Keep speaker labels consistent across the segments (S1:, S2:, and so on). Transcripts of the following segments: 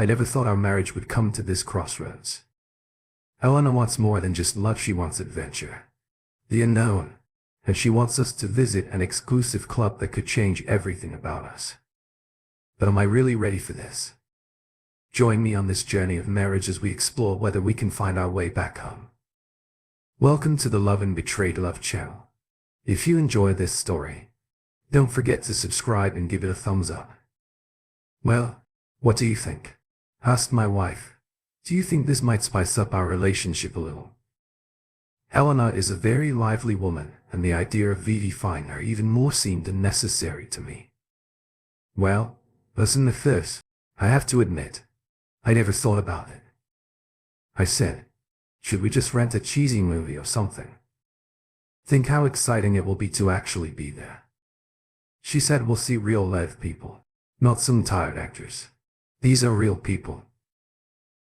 S1: I never thought our marriage would come to this crossroads. Elena wants more than just love, she wants adventure. The unknown. And she wants us to visit an exclusive club that could change everything about us. But am I really ready for this? Join me on this journey of marriage as we explore whether we can find our way back home. Welcome to the Love and Betrayed Love channel. If you enjoy this story, don't forget to subscribe and give it a thumbs up. Well, what do you think? Asked my wife. Do you think this might spice up our relationship a little? Elena is a very lively woman, and the idea of vivifying her even more seemed unnecessary to me. Well, listen to this. I have to admit, I never thought about it. I said, should we just rent a cheesy movie or something? Think how exciting it will be to actually be there. She said we'll see real live people, not some tired actors. These are real people.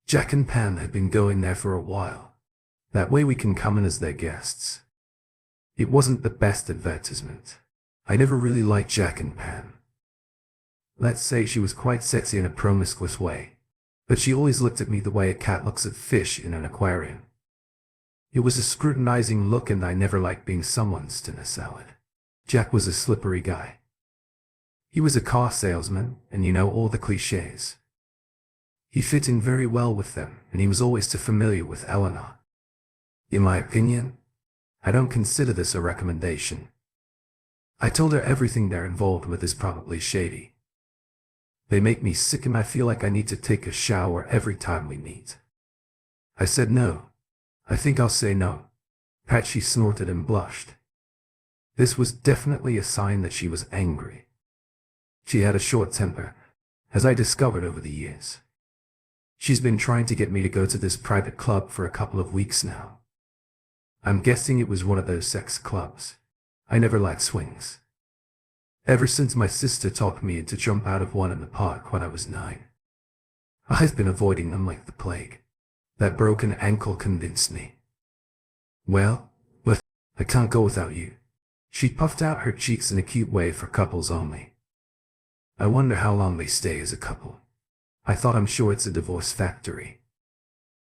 S1: Jack and Pam have been going there for a while. That way we can come in as their guests. It wasn't the best advertisement. I never really liked Jack and Pam. Let's say she was quite sexy in a promiscuous way, but she always looked at me the way a cat looks at fish in an aquarium. It was a scrutinizing look, and I never liked being someone's dinner salad. Jack was a slippery guy. He was a car salesman, and you know all the cliches. He fit in very well with them, and he was always too familiar with Elena. In my opinion, I don't consider this a recommendation. I told her everything they're involved with is probably shady. They make me sick, and I feel like I need to take a shower every time we meet. I said no. I think I'll say no. She snorted and blushed. This was definitely a sign that she was angry. She had a short temper, as I discovered over the years. She's been trying to get me to go to this private club for a couple of weeks now. I'm guessing it was one of those sex clubs. I never liked swings. Ever since my sister talked me into jump out of one in the park when I was 9. I've been avoiding them like the plague. That broken ankle convinced me. Well, I can't go without you. She puffed out her cheeks in a cute way for couples only. I wonder how long they stay as a couple. I thought, I'm sure it's a divorce factory.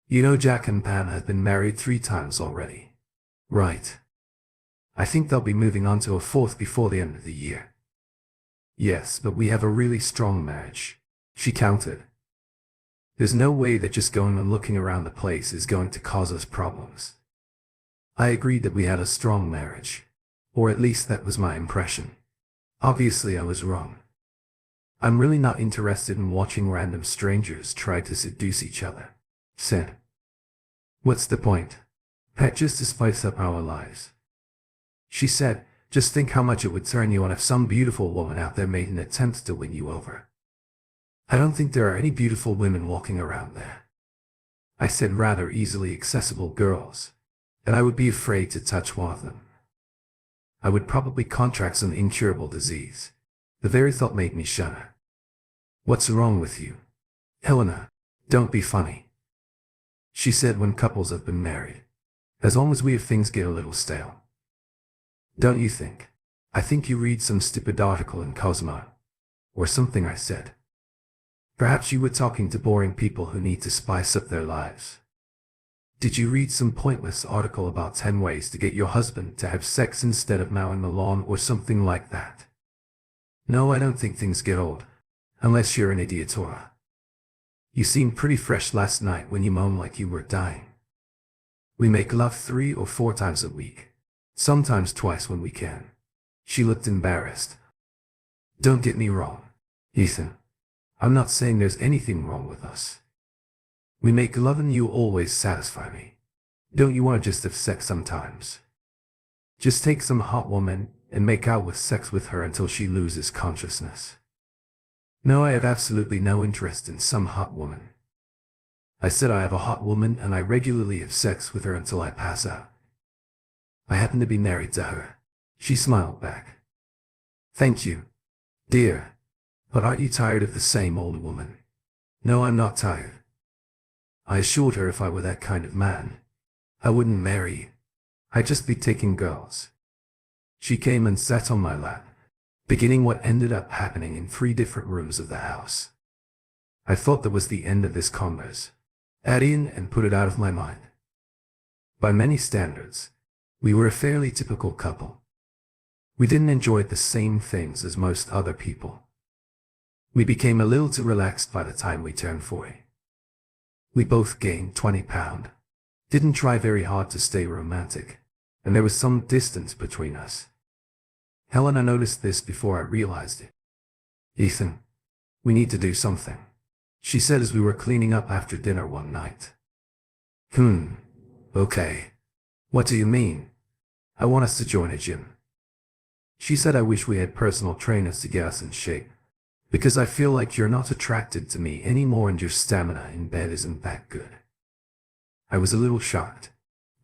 S1: You know Jack and Pam have been married 3 times already. Right. I think they'll be moving on to a 4th before the end of the year. Yes, but we have a really strong marriage, she countered. There's no way that just going and looking around the place is going to cause us problems. I agreed that we had a strong marriage, or at least that was my impression. Obviously I was wrong. I'm really not interested in watching random strangers try to seduce each other, said. What's the point? Just to spice up our lives. She said, just think how much it would turn you on if some beautiful woman out there made an attempt to win you over. I don't think there are any beautiful women walking around there. I said rather easily accessible girls, and I would be afraid to touch one of them. I would probably contract some incurable disease. The very thought made me shudder. What's wrong with you? Elena, don't be funny. She said when couples have been married. As long as we have things get a little stale. Don't you think? I think you read some stupid article in Cosmo. Or something, I said. Perhaps you were talking to boring people who need to spice up their lives. Did you read some pointless article about 10 ways to get your husband to have sex instead of mowing the lawn or something like that? No, I don't think things get old. Unless you're an idiot or... You seemed pretty fresh last night when you moaned like you were dying. We make love 3 or 4 times a week. Sometimes twice when we can. She looked embarrassed. Don't get me wrong, Ethan. I'm not saying there's anything wrong with us. We make love and you always satisfy me. Don't you want to just have sex sometimes? Just take some hot woman and make out with sex with her until she loses consciousness. No, I have absolutely no interest in some hot woman. I said I have a hot woman and I regularly have sex with her until I pass out. I happen to be married to her. She smiled back. Thank you, dear. But aren't you tired of the same old woman? No, I'm not tired. I assured her if I were that kind of man, I wouldn't marry you. I'd just be taking girls. She came and sat on my lap, beginning what ended up happening in 3 different rooms of the house. I thought that was the end of this converse. Add in and put it out of my mind. By many standards, we were a fairly typical couple. We didn't enjoy the same things as most other people. We became a little too relaxed by the time we turned 40. We both gained 20 pounds. Didn't try very hard to stay romantic, and there was some distance between us. Helena noticed this before I realized it. Ethan, we need to do something, she said as we were cleaning up after dinner one night. Okay. What do you mean? I want us to join a gym. She said I wish we had personal trainers to get us in shape, because I feel like you're not attracted to me anymore and your stamina in bed isn't that good. I was a little shocked,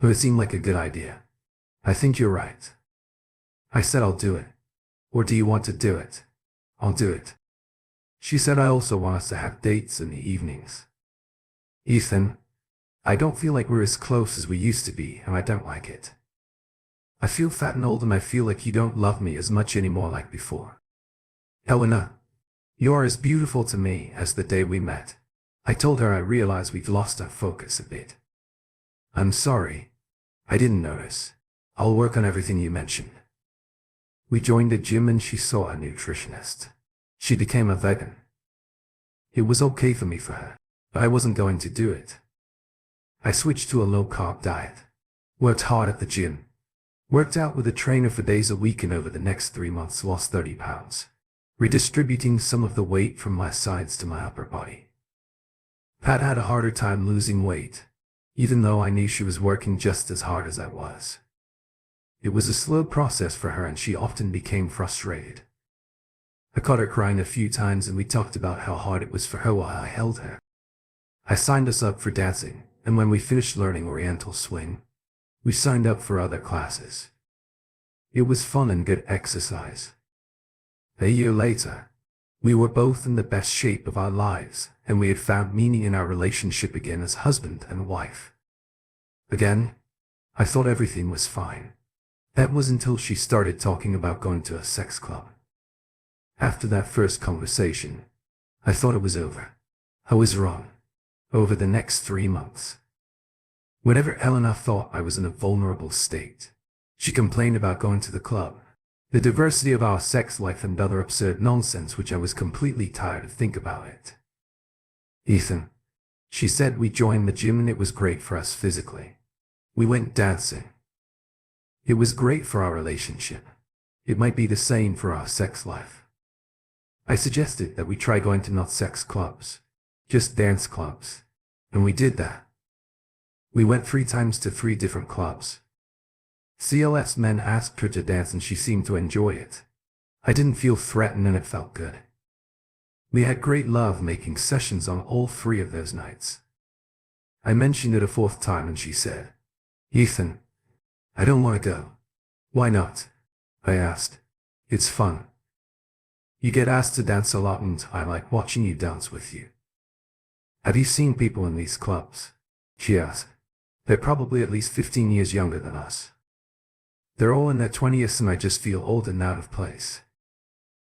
S1: but it seemed like a good idea. I think you're right. I said I'll do it. Or do you want to do it? I'll do it. She said I also want us to have dates in the evenings. Ethan, I don't feel like we're as close as we used to be, and I don't like it. I feel fat and old and I feel like you don't love me as much anymore like before. Elena, you're as beautiful to me as the day we met. I told her I realized we'd lost our focus a bit. I'm sorry. I didn't notice. I'll work on everything you mentioned. We joined a gym and she saw a nutritionist. She became a vegan. It was okay for me for her, but I wasn't going to do it. I switched to a low-carb diet. Worked hard at the gym. Worked out with a trainer for days a week and over the next 3 months lost 30 pounds. Redistributing some of the weight from my sides to my upper body. Pat had a harder time losing weight, even though I knew she was working just as hard as I was. It was a slow process for her and she often became frustrated. I caught her crying a few times and we talked about how hard it was for her while I held her. I signed us up for dancing, and when we finished learning Oriental swing, we signed up for other classes. It was fun and good exercise. A year later, we were both in the best shape of our lives, and we had found meaning in our relationship again as husband and wife. Again, I thought everything was fine. That was until she started talking about going to a sex club. After that first conversation, I thought it was over. I was wrong. Over the next 3 months. Whenever Elena thought I was in a vulnerable state, she complained about going to the club, the diversity of our sex life and other absurd nonsense which I was completely tired of thinking about it. Ethan, she said, we joined the gym and it was great for us physically. We went dancing. It was great for our relationship. It might be the same for our sex life. I suggested that we try going to not sex clubs, just dance clubs, and we did that. We went 3 times to 3 different clubs. CLS men asked her to dance and she seemed to enjoy it. I didn't feel threatened and it felt good. We had great love-making sessions on all 3 of those nights. I mentioned it a 4th time and she said, Ethan, I don't want to go. Why not? I asked. It's fun. You get asked to dance a lot and I like watching you dance with you. Have you seen people in these clubs? She asked. They're probably at least 15 years younger than us. They're all in their 20s and I just feel old and out of place.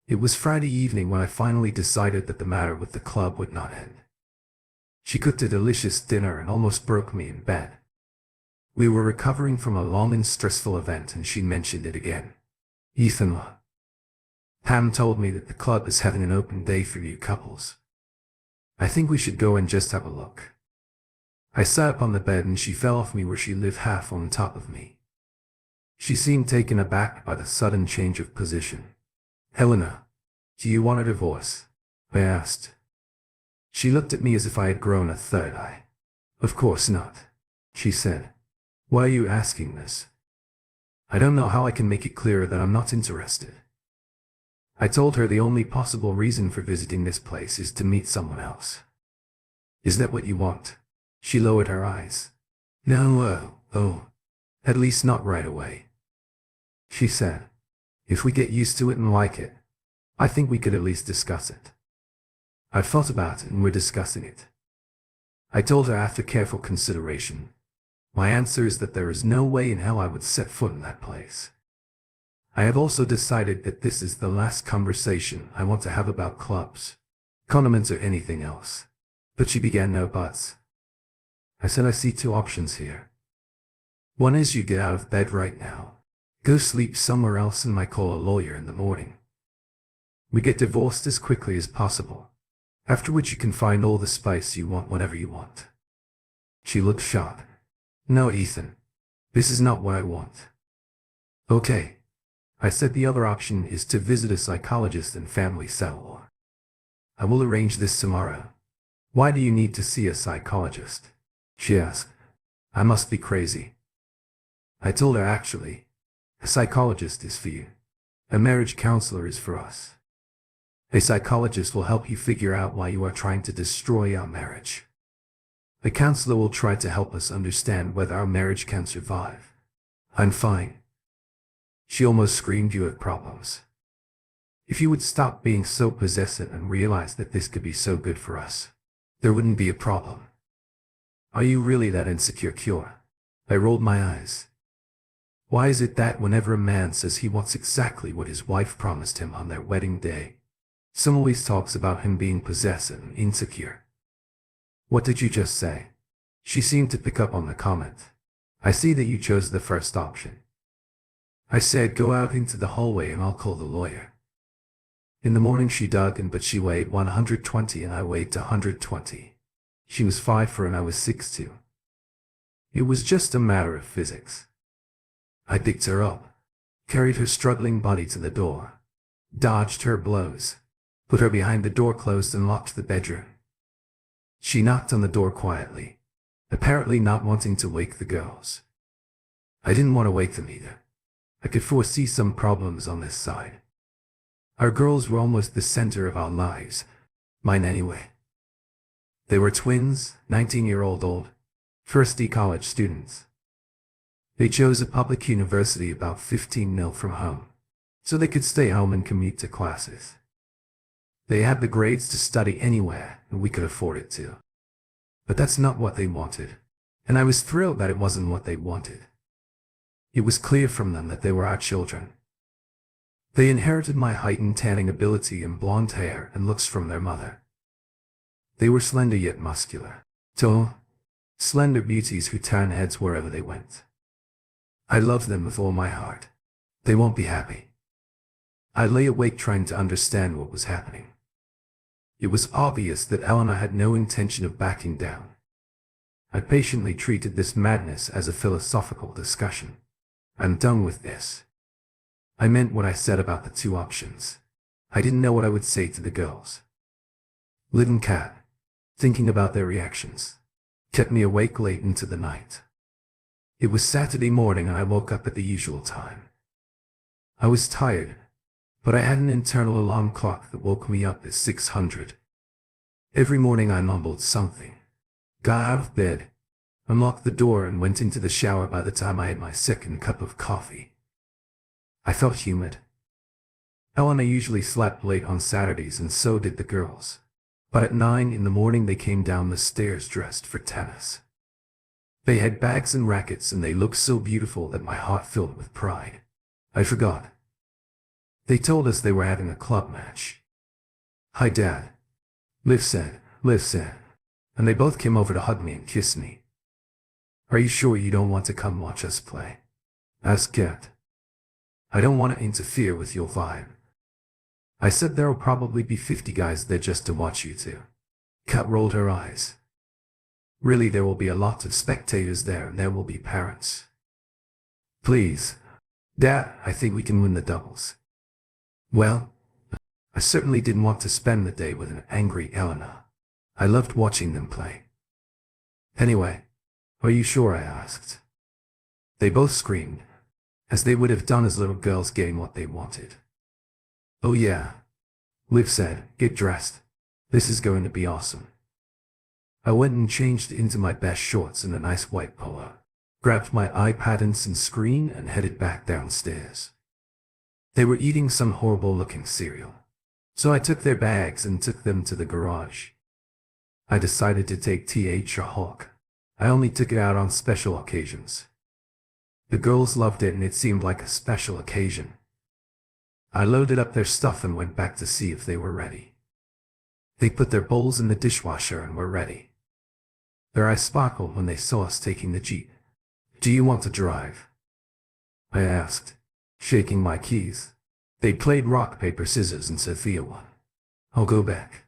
S1: It was Friday evening when I finally decided that the matter with the club would not end. She cooked a delicious dinner and almost broke me in bed. We were recovering from a long and stressful event and she mentioned it again. Ethan, Pam told me that the club is having an open day for new couples. I think we should go and just have a look. I sat up on the bed and she fell off me where she lived half on top of me. She seemed taken aback by the sudden change of position. Helena, do you want a divorce? I asked. She looked at me as if I had grown a third eye. Of course not, she said. Why are you asking this? I don't know how I can make it clearer that I'm not interested. I told her the only possible reason for visiting this place is to meet someone else. Is that what you want? She lowered her eyes. No, at least not right away. She said, if we get used to it and like it, I think we could at least discuss it. I've thought about it and we're discussing it. I told her after careful consideration, my answer is that there is no way in hell I would set foot in that place. I have also decided that this is the last conversation I want to have about clubs. condiments or anything else. But she began no buts. I said, I see two options here. One is you get out of bed right now, go sleep somewhere else, and might call a lawyer in the morning. We get divorced as quickly as possible, after which you can find all the spice you want whenever you want. She looked shocked. No, Ethan, this is not what I want. Okay. I said, the other option is to visit a psychologist and family settle. I will arrange this tomorrow. Why do you need to see a psychologist? She asked. I must be crazy. I told her, actually, a psychologist is for you. A marriage counselor is for us. A psychologist will help you figure out why you are trying to destroy our marriage. The counselor will try to help us understand whether our marriage can survive. I'm fine. She almost screamed, you have problems. If you would stop being so possessive and realize that this could be so good for us, there wouldn't be a problem. Are you really that insecure, Cure? I rolled my eyes. Why is it that whenever a man says he wants exactly what his wife promised him on their wedding day, someone always talks about him being possessive and insecure? What did you just say? She seemed to pick up on the comment. I see that you chose the first option. I said, go out into the hallway and I'll call the lawyer. In the morning she dug in, but she weighed 120 and I weighed 120. She was 5'4" and I was 6'2". It was just a matter of physics. I picked her up, carried her struggling body to the door, dodged her blows, put her behind the door, closed and locked the bedroom. She knocked on the door quietly, apparently not wanting to wake the girls. I didn't want to wake them either. I could foresee some problems on this side. Our girls were almost the center of our lives, mine anyway. They were twins, 19-year-old, first-year college students. They chose a public university about 15 mil from home, so they could stay home and commute to classes. They had the grades to study anywhere, and we could afford it too. But that's not what they wanted, and I was thrilled that it wasn't what they wanted. It was clear from them that they were our children. They inherited my heightened tanning ability and blonde hair and looks from their mother. They were slender yet muscular, tall, slender beauties who turned heads wherever they went. I loved them with all my heart. They won't be happy. I lay awake trying to understand what was happening. It was obvious that Elena had no intention of backing down. I patiently treated this madness as a philosophical discussion. I'm done with this. I meant what I said about the two options. I didn't know what I would say to the girls. Little cat, thinking about their reactions, kept me awake late into the night. It was Saturday morning and I woke up at the usual time. I was tired, but I had an internal alarm clock that woke me up at 600. Every morning I mumbled something, got out of bed, unlocked the door and went into the shower. By the time I had my second cup of coffee, I felt humid. Elena usually slept late on Saturdays and so did the girls. But at 9 in the morning they came down the stairs dressed for tennis. They had bags and rackets and they looked so beautiful that my heart filled with pride. I forgot. They told us they were having a club match. Hi, Dad. Liv said, and they both came over to hug me and kiss me. Are you sure you don't want to come watch us play? Asked Kat. I don't want to interfere with your vibe. I said there'll probably be 50 guys there just to watch you two. Kat rolled her eyes. Really, there will be a lot of spectators there and there will be parents. Please, Dad, I think we can win the doubles. Well, I certainly didn't want to spend the day with an angry Elena. I loved watching them play. Anyway, are you sure? I asked. They both screamed, as they would have done as little girls getting what they wanted. Oh yeah, Liv said, get dressed. This is going to be awesome. I went and changed into my best shorts and a nice white polo, grabbed my iPad and some screen and headed back downstairs. They were eating some horrible-looking cereal, so I took their bags and took them to the garage. I decided to take TH or Hulk. I only took it out on special occasions. The girls loved it and it seemed like a special occasion. I loaded up their stuff and went back to see if they were ready. They put their bowls in the dishwasher and were ready. Their eyes sparkled when they saw us taking the Jeep. "Do you want to drive?" I asked, shaking my keys. They played rock, paper, scissors and Sophia won. "I'll go back."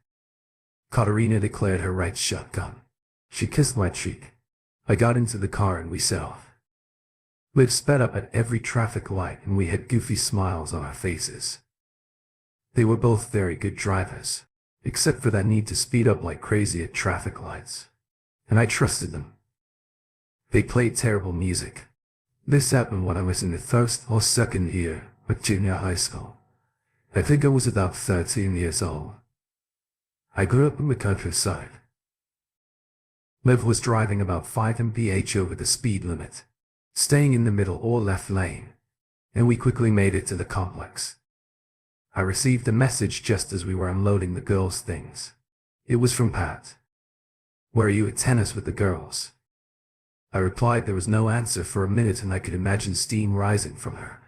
S1: Katerina declared her right shotgun. She kissed my cheek. I got into the car and we set off. Liv sped up at every traffic light and we had goofy smiles on our faces. They were both very good drivers, except for that need to speed up like crazy at traffic lights. And I trusted them. They played terrible music. This happened when I was in the first or second year of junior high school. I think I was about 13 years old. I grew up in the countryside. Liv was driving about 5 mph over the speed limit, staying in the middle or left lane, and we quickly made it to the complex. I received a message just as we were unloading the girls' things. It was from Pat. "Were you at tennis with the girls?" I replied there was no answer for a minute and I could imagine steam rising from her.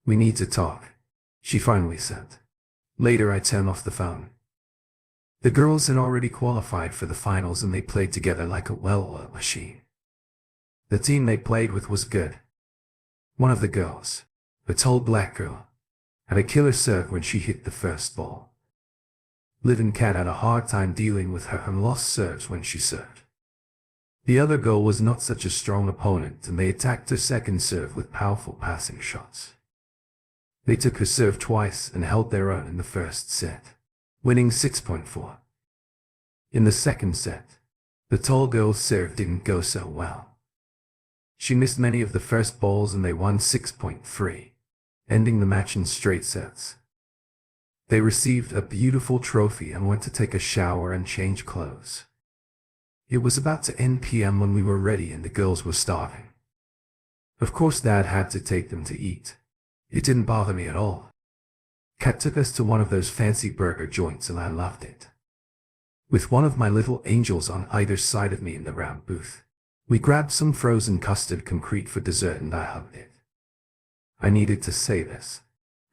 S1: "We need to talk," she finally said. Later I turned off the phone. The girls had already qualified for the finals and they played together like a well-oiled machine. The team they played with was good. One of the girls, a tall black girl, had a killer serve when she hit the first ball. Liv and Kat had a hard time dealing with her and lost serves when she served. The other girl was not such a strong opponent and they attacked her second serve with powerful passing shots. They took her serve twice and held their own in the first set, winning 6.4. In the second set, the tall girl's serve didn't go so well. She missed many of the first balls and they won 6.3, ending the match in straight sets. They received a beautiful trophy and went to take a shower and change clothes. It was about to end PM when we were ready and the girls were starving. Of course Dad had to take them to eat. It didn't bother me at all. Kat took us to one of those fancy burger joints and I loved it. With one of my little angels on either side of me in the round booth, we grabbed some frozen custard concrete for dessert and I hugged it. I needed to say this,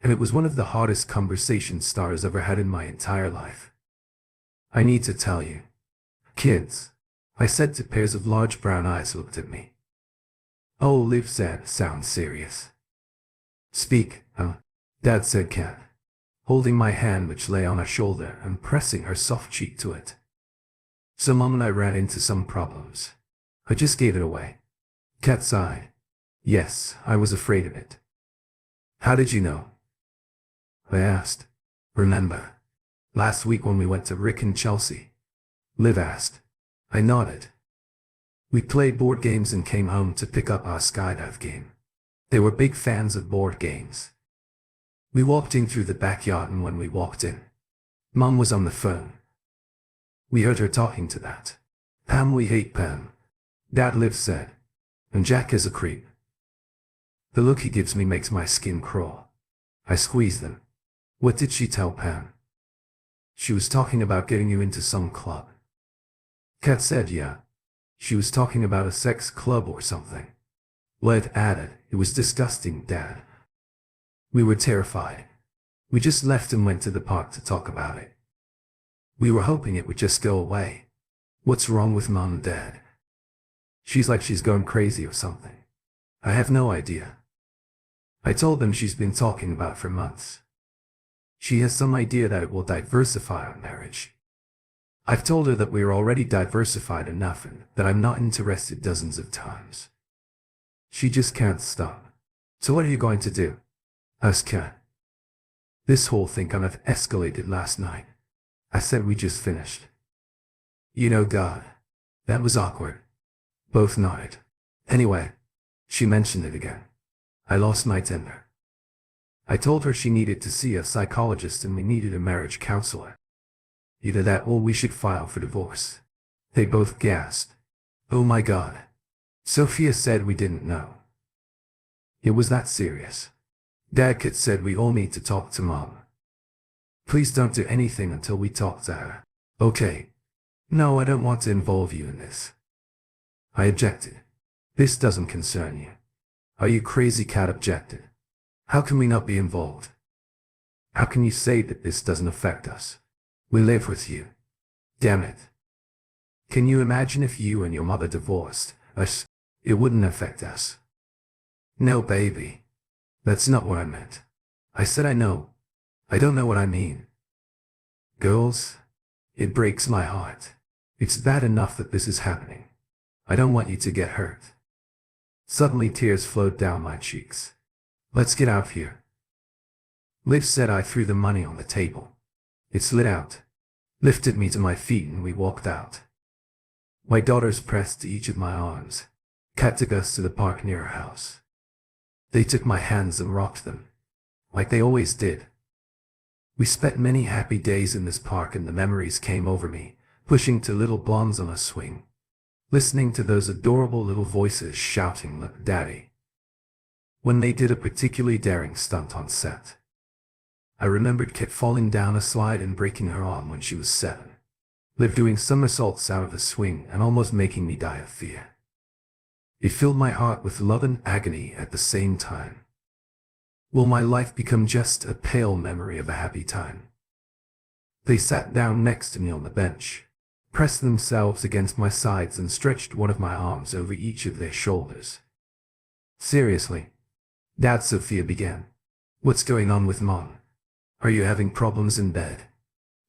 S1: and it was one of the hardest conversation starters I've ever had in my entire life. "I need to tell you, kids," I said to pairs of large brown eyes who looked at me. "Oh," Liv said, "sounds serious." "Speak, Dad," said Kat, holding my hand which lay on her shoulder and pressing her soft cheek to it. "So Mom and I ran into some problems. I just gave it away." Kat sighed. "Yes, I was afraid of it." "How did you know?" I asked. "Remember last week when we went to Rick and Chelsea?" Liv asked. I nodded. "We played board games and came home to pick up our skydive game. They were big fans of board games. We walked in through the backyard and when we walked in, Mom was on the phone. We heard her talking to that Pam. We hate Pam," Dad Liv said, "and Jack is a creep. The look he gives me makes my skin crawl." I squeezed them. "What did she tell Pam?" "She was talking about getting you into some club." Kat said, "Yeah. She was talking about a sex club or something." Liv added, "It was disgusting, Dad." We were terrified. We just left and went to the park to talk about it. We were hoping it would just go away. "What's wrong with Mom and Dad?" "She's like she's going crazy or something. I have no idea." I told them she's been talking about for months. She has some idea that it will diversify our marriage. I've told her that we are already diversified enough and that I'm not interested dozens of times. She just can't stop. "So what are you going to do?" asked Kat. "This whole thing kind of escalated last night." I said we just finished. "You know, God, that was awkward." Both nodded. "Anyway," she mentioned it again, "I lost my temper." I told her she needed to see a psychologist and we needed a marriage counselor. Either that or we should file for divorce. They both gasped. "Oh my God." Sophia said we didn't know. It was that serious. Dad Kit said we all need to talk to Mom. "Please don't do anything until we talk to her." "Okay." "No, I don't want to involve you in this." I objected. "This doesn't concern you." "Are you crazy?" Kat objected. "How can we not be involved? How can you say that this doesn't affect us?" We live with you. Damn it. Can you imagine if you and your mother divorced us? It wouldn't affect us. No, baby. That's not what I meant. I said I know. I don't know what I mean. Girls, it breaks my heart. It's bad enough that this is happening. I don't want you to get hurt. Suddenly tears flowed down my cheeks. Let's get out of here. Liv said. I threw the money on the table. It slid out, lifted me to my feet, and we walked out. My daughters pressed to each of my arms. Kat took us to the park near her house. They took my hands and rocked them, like they always did. We spent many happy days in this park, and the memories came over me, pushing two little blondes on a swing, listening to those adorable little voices shouting, "Look, Daddy," when they did a particularly daring stunt on set. I remembered Kit falling down a slide and breaking her arm when she was 7. Liv doing somersaults out of the swing and almost making me die of fear. It filled my heart with love and agony at the same time. Will my life become just a pale memory of a happy time? They sat down next to me on the bench, pressed themselves against my sides, and stretched one of my arms over each of their shoulders. Seriously, Dad, Sophia began. What's going on with Mom? Are you having problems in bed?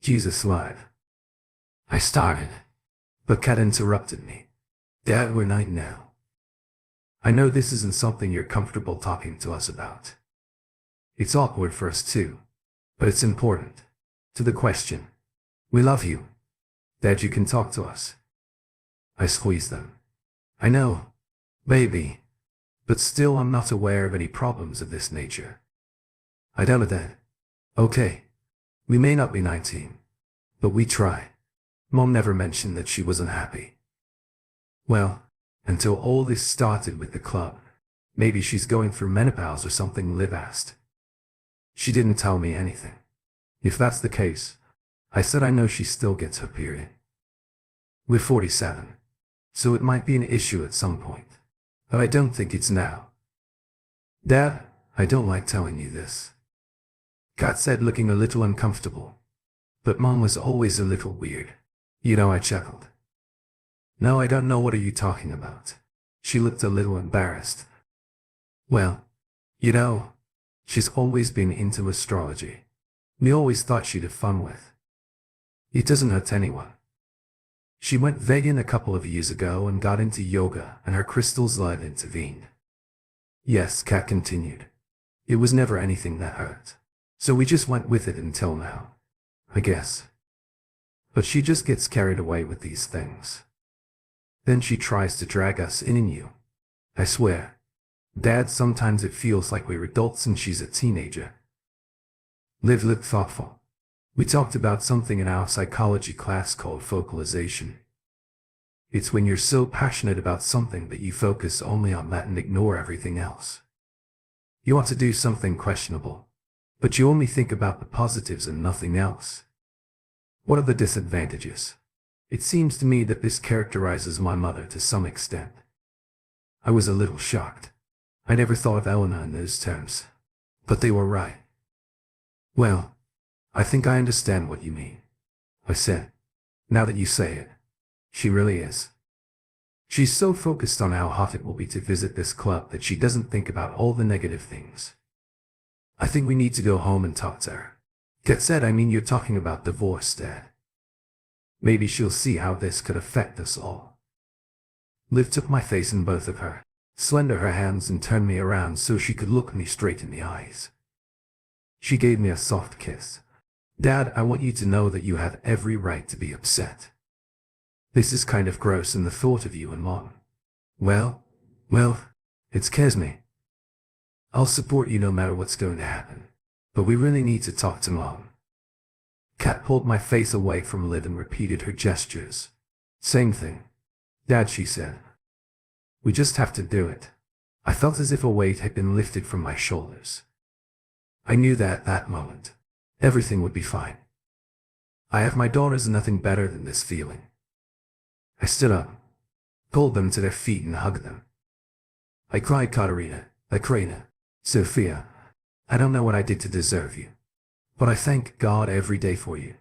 S1: Jesus live. I started, but Kat interrupted me. Dad, we're not now. I know this isn't something you're comfortable talking to us about. It's awkward for us too, but it's important. To the question. We love you. Dad, you can talk to us. I squeezed them. I know, baby, but still I'm not aware of any problems of this nature. I don't know, Dad. Okay, we may not be 19, but we try. Mom never mentioned that she was unhappy. Well, until all this started with the club. Maybe she's going through menopause or something, Liv asked. She didn't tell me anything. If that's the case, I said, I know she still gets her period. We're 47, so it might be an issue at some point, but I don't think it's now. Dad, I don't like telling you this, Kat said, looking a little uncomfortable. But Mom was always a little weird. You know, I chuckled. No, I don't know. What are you talking about? She looked a little embarrassed. Well, you know, she's always been into astrology. We always thought she'd have fun with. It doesn't hurt anyone. She went vegan a couple of years ago and got into yoga, and her crystal's light intervened. Yes, Kat continued. It was never anything that hurt. So we just went with it until now, I guess. But she just gets carried away with these things. Then she tries to drag us in you. I swear, Dad, sometimes it feels like we're adults and she's a teenager. Liv looked thoughtful. We talked about something in our psychology class called focalization. It's when you're so passionate about something that you focus only on that and ignore everything else. You want to do something questionable, but you only think about the positives and nothing else. What are the disadvantages? It seems to me that this characterizes my mother to some extent. I was a little shocked. I never thought of Elena in those terms, but they were right. Well, I think I understand what you mean, I said. Now that you say it, she really is. She's so focused on how hot it will be to visit this club that she doesn't think about all the negative things. I think we need to go home and talk to her. Kat said, I mean, you're talking about divorce, Dad. Maybe she'll see how this could affect us all. Liv took my face in both of her slender hands and turned me around so she could look me straight in the eyes. She gave me a soft kiss. Dad, I want you to know that you have every right to be upset. This is kind of gross, and the thought of you and Mom. Well, it scares me. I'll support you no matter what's going to happen, but we really need to talk to Mom. Kat pulled my face away from Liv and repeated her gestures. Same thing. Dad, she said. We just have to do it. I felt as if a weight had been lifted from my shoulders. I knew that at that moment, everything would be fine. I have my daughters, and nothing better than this feeling. I stood up, pulled them to their feet and hugged them. I cried, Katerina, Elena, Sophia, I don't know what I did to deserve you, but I thank God every day for you.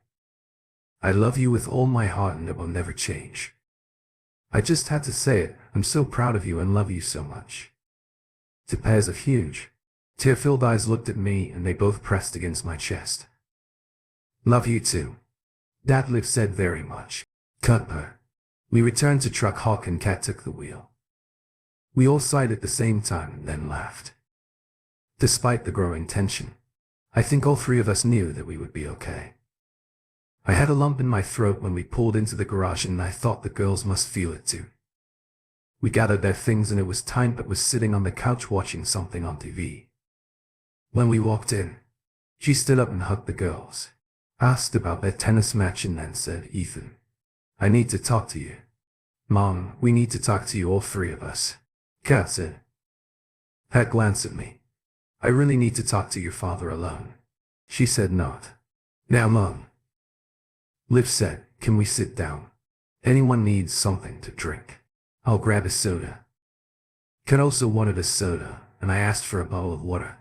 S1: I love you with all my heart and it will never change. I just had to say it. I'm so proud of you and love you so much. Two pairs of huge, tear-filled eyes looked at me and they both pressed against my chest. Love you too. Dad, Liv said very much. Cut her. We returned to Truck Hawk and Kat took the wheel. We all sighed at the same time and then laughed. Despite the growing tension, I think all three of us knew that we would be okay. I had a lump in my throat when we pulled into the garage and I thought the girls must feel it too. We gathered their things and it was time but was sitting on the couch watching something on TV. When we walked in, she stood up and hugged the girls, asked about their tennis match and then said, Ethan, I need to talk to you. Mom, we need to talk to you, all three of us. Kat said. Pat glanced at me. I really need to talk to your father alone. She said not. Now Mom. Liv said, can we sit down? Anyone needs something to drink. I'll grab a soda. Kat also wanted a soda, and I asked for a bowl of water.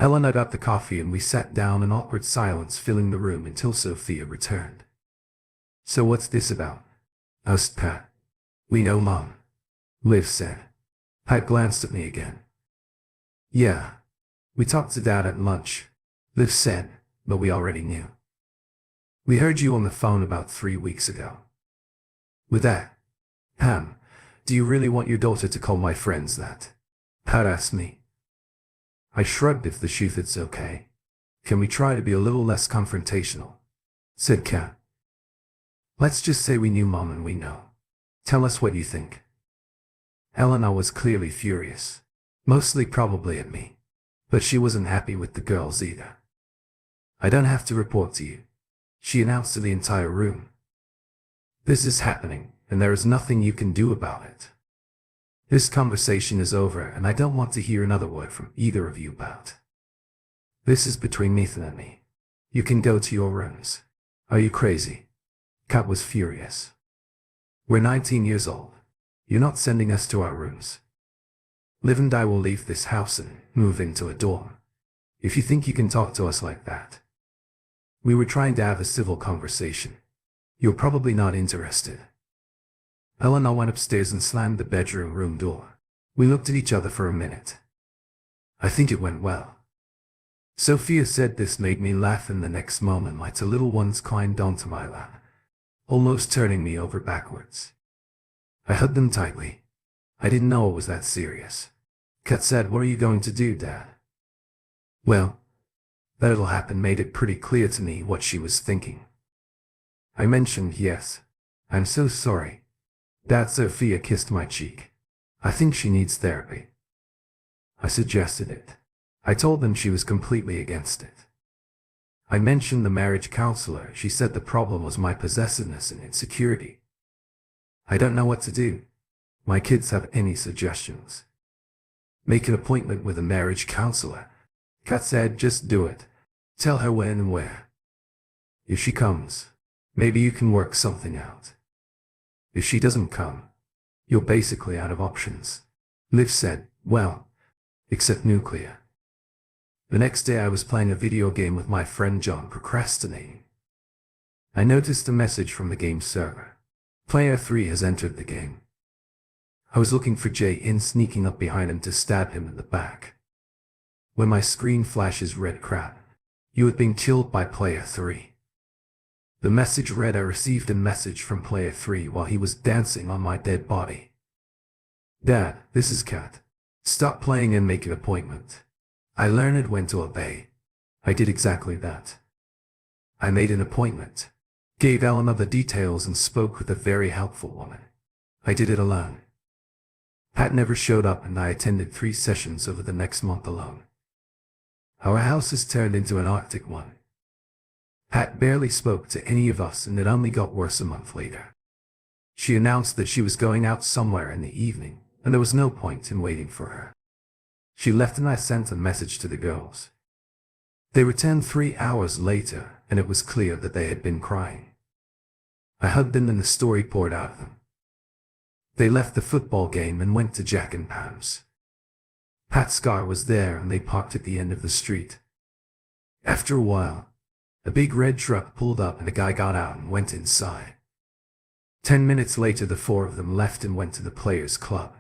S1: Elena got the coffee and we sat down, an awkward silence filling the room until Sophia returned. So what's this about? Asked Pat. We know Mom. Liv said. Pat glanced at me again. Yeah. We talked to Dad at lunch. Liv said, but we already knew. We heard you on the phone about 3 weeks ago. With that, Pam, do you really want your daughter to call my friends that? Pat asked me. I shrugged. If the shoe fits, okay. Can we try to be a little less confrontational? Said Kat. Let's just say we knew Mom and we know. Tell us what you think. Elena was clearly furious. Mostly probably at me. But she wasn't happy with the girls either. I don't have to report to you, she announced to the entire room. This is happening, and there is nothing you can do about it. This conversation is over, and I don't want to hear another word from either of you about. This is between Ethan and me. You can go to your rooms. Are you crazy? Kat was furious. We're 19 years old. You're not sending us to our rooms. Liv and I will leave this house and move into a dorm. If you think you can talk to us like that. We were trying to have a civil conversation. You're probably not interested. Elena went upstairs and slammed the bedroom room door. We looked at each other for a minute. I think it went well. Sophia said. This made me laugh, and the next moment my two little ones climbed onto my lap, almost turning me over backwards. I hugged them tightly. I didn't know it was that serious. Kat said, what are you going to do, Dad? Well, that it'll happen made it pretty clear to me what she was thinking. I mentioned, yes. I'm so sorry. Dad. Sophia kissed my cheek. I think she needs therapy. I suggested it. I told them she was completely against it. I mentioned the marriage counselor. She said the problem was my possessiveness and insecurity. I don't know what to do. My kids have any suggestions? Make an appointment with a marriage counselor. Kat said, just do it. Tell her when and where. If she comes, maybe you can work something out. If she doesn't come, you're basically out of options. Liv said, well, except nuclear. The next day I was playing a video game with my friend John, procrastinating. I noticed a message from the game server. Player 3 has entered the game. I was looking for Jay in, sneaking up behind him to stab him in the back. When my screen flashes red, crap. You had been killed by player 3. The message read, I received a message from player 3 while he was dancing on my dead body. Dad, this is Kat. Stop playing and make an appointment. I learned when to obey. I did exactly that. I made an appointment, gave Elena the details and spoke with a very helpful woman. I did it alone. Pat never showed up and I attended 3 sessions over the next month alone. Our house has turned into an Arctic one. Pat barely spoke to any of us and it only got worse a month later. She announced that she was going out somewhere in the evening and there was no point in waiting for her. She left and I sent a message to the girls. They returned 3 hours later and it was clear that they had been crying. I hugged them and the story poured out of them. They left the football game and went to Jack and Pam's. Pat's car was there and they parked at the end of the street. After a while, A big red truck pulled up and a guy got out and went inside. 10 minutes later, the four of them left and went to the players' club.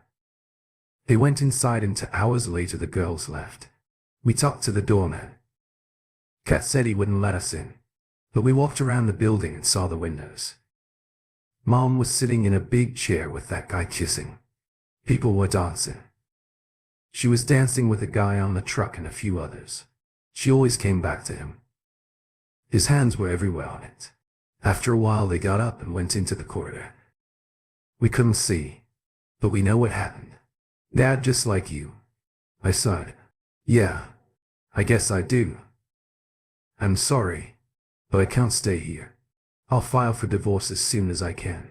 S1: They went inside and 2 hours later the girls left. We talked to the doorman. Kat said he wouldn't let us in, but we walked around the building and saw the windows. Mom was sitting in a big chair with that guy kissing. People were dancing. She was dancing with a guy on the truck and a few others. She always came back to him. His hands were everywhere on it. After a while they got up and went into the corridor. We couldn't see, but we know what happened. Dad, just like you. I sighed. Yeah, I guess I do. I'm sorry, but I can't stay here. I'll file for divorce as soon as I can.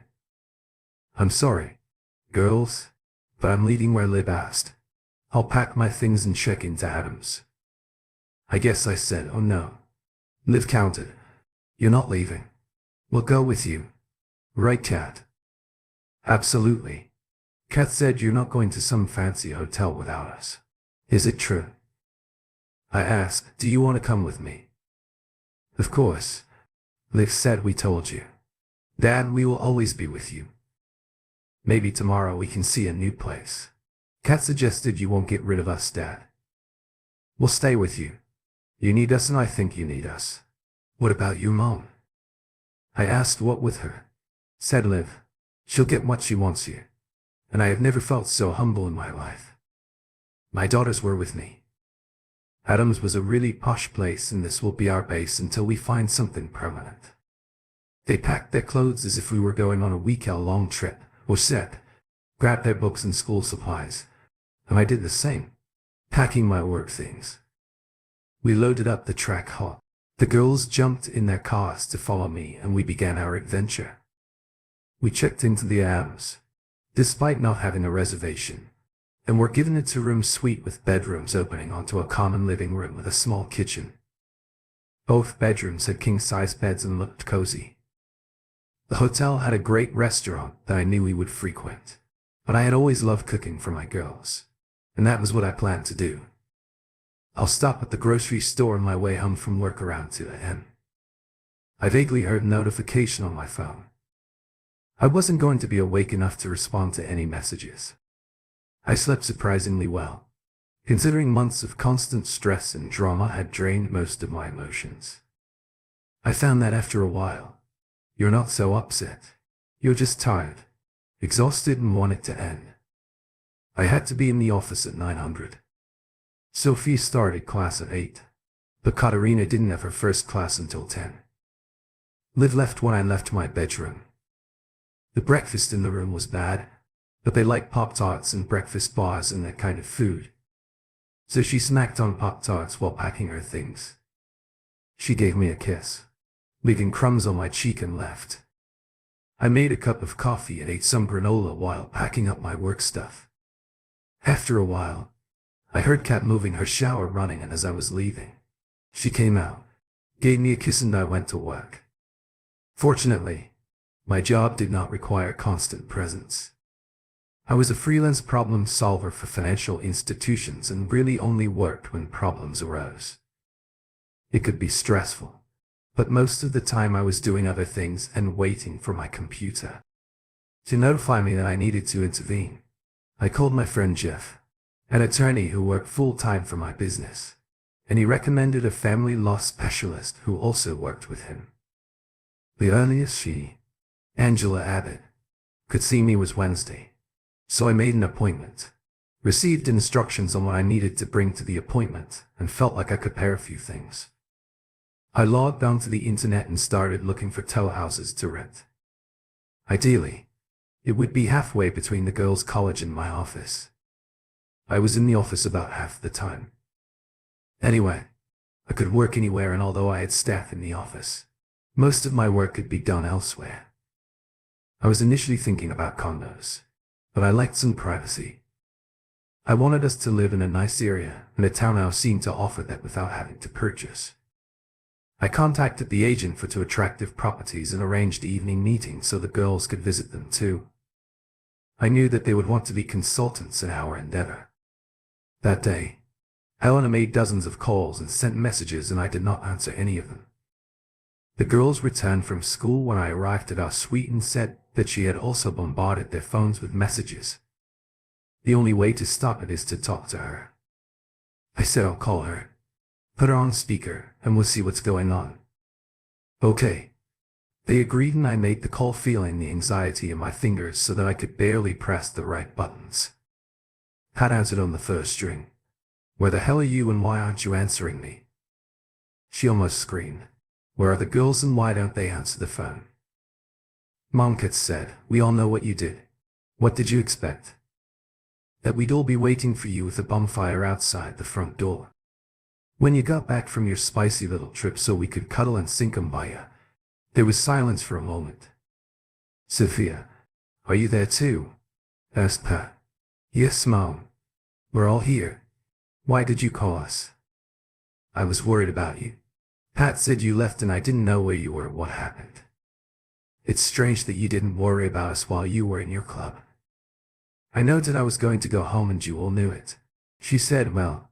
S1: I'm sorry, girls, but I'm leaving where Lib asked. I'll pack my things and check into Adams. I guess I said, oh no. Liv countered. You're not leaving. We'll go with you. Right, Kat? Absolutely. Kat said you're not going to some fancy hotel without us. Is it true? I asked, do you want to come with me? Of course. Liv said, we told you. Dad, we will always be with you. Maybe tomorrow we can see a new place. Kat suggested you won't get rid of us, Dad. We'll stay with you. You need us and I think you need us. What about you, Mom? I asked what with her. Said Liv. She'll get what she wants here. And I have never felt so humble in my life. My daughters were with me. Adams was a really posh place and this will be our base until we find something permanent. They packed their clothes as if we were going on a week-long trip, or said, grabbed their books and school supplies. And I did the same, packing my work things. We loaded up the track hot. The girls jumped in their cars to follow me and we began our adventure. We checked into the Adams, despite not having a reservation, and were given a 2-room suite with bedrooms opening onto a common living room with a small kitchen. Both bedrooms had king-size beds and looked cozy. The hotel had a great restaurant that I knew we would frequent, but I had always loved cooking for my girls, and that was what I planned to do. I'll stop at the grocery store on my way home from work around 2 a.m. I vaguely heard a notification on my phone. I wasn't going to be awake enough to respond to any messages. I slept surprisingly well, considering months of constant stress and drama had drained most of my emotions. I found that after a while, you're not so upset. You're just tired, exhausted and want it to end. I had to be in the office at 900. Sophie started class at 8, but Katerina didn't have her first class until 10. Liv left when I left my bedroom. The breakfast in the room was bad, but they liked Pop-Tarts and breakfast bars and that kind of food. So she snacked on Pop-Tarts while packing her things. She gave me a kiss, leaving crumbs on my cheek, and left. I made a cup of coffee and ate some granola while packing up my work stuff. After a while, I heard Kat moving her shower running, and as I was leaving, she came out, gave me a kiss, and I went to work. Fortunately, my job did not require constant presence. I was a freelance problem solver for financial institutions and really only worked when problems arose. It could be stressful, but most of the time I was doing other things and waiting for my computer to notify me that I needed to intervene. I called my friend Jeff, an attorney who worked full-time for my business, and he recommended a family law specialist who also worked with him. The earliest she, Angela Abbott, could see me was Wednesday, so I made an appointment, received instructions on what I needed to bring to the appointment, and felt like I could pair a few things. I logged onto the internet and started looking for tow houses to rent. Ideally, it would be halfway between the girls' college and my office. I was in the office about half the time. Anyway, I could work anywhere, and although I had staff in the office, most of my work could be done elsewhere. I was initially thinking about condos, but I liked some privacy. I wanted us to live in a nice area, and a townhouse seemed to offer that without having to purchase. I contacted the agent for 2 attractive properties and arranged evening meetings so the girls could visit them too. I knew that they would want to be consultants in our endeavor. That day, Elena made dozens of calls and sent messages, and I did not answer any of them. The girls returned from school when I arrived at our suite and said that she had also bombarded their phones with messages. The only way to stop it is to talk to her. I said I'll call her, put her on speaker, and we'll see what's going on. Okay. They agreed and I made the call, feeling the anxiety in my fingers so that I could barely press the right buttons. Pat answered on the first ring. Where the hell are you and why aren't you answering me? She almost screamed. Where are the girls and why don't they answer the phone? Mom, Kat said, we all know what you did. What did you expect? That we'd all be waiting for you with a bonfire outside the front door. When you got back from your spicy little trip so we could cuddle and sink 'em by you. There was silence for a moment. Sophia, are you there too? Asked Pat. Yes, Mom. We're all here. Why did you call us? I was worried about you. Pat said you left and I didn't know where you were or what happened. It's strange that you didn't worry about us while you were in your club. I know that I was going to go home and you all knew it. She said, well,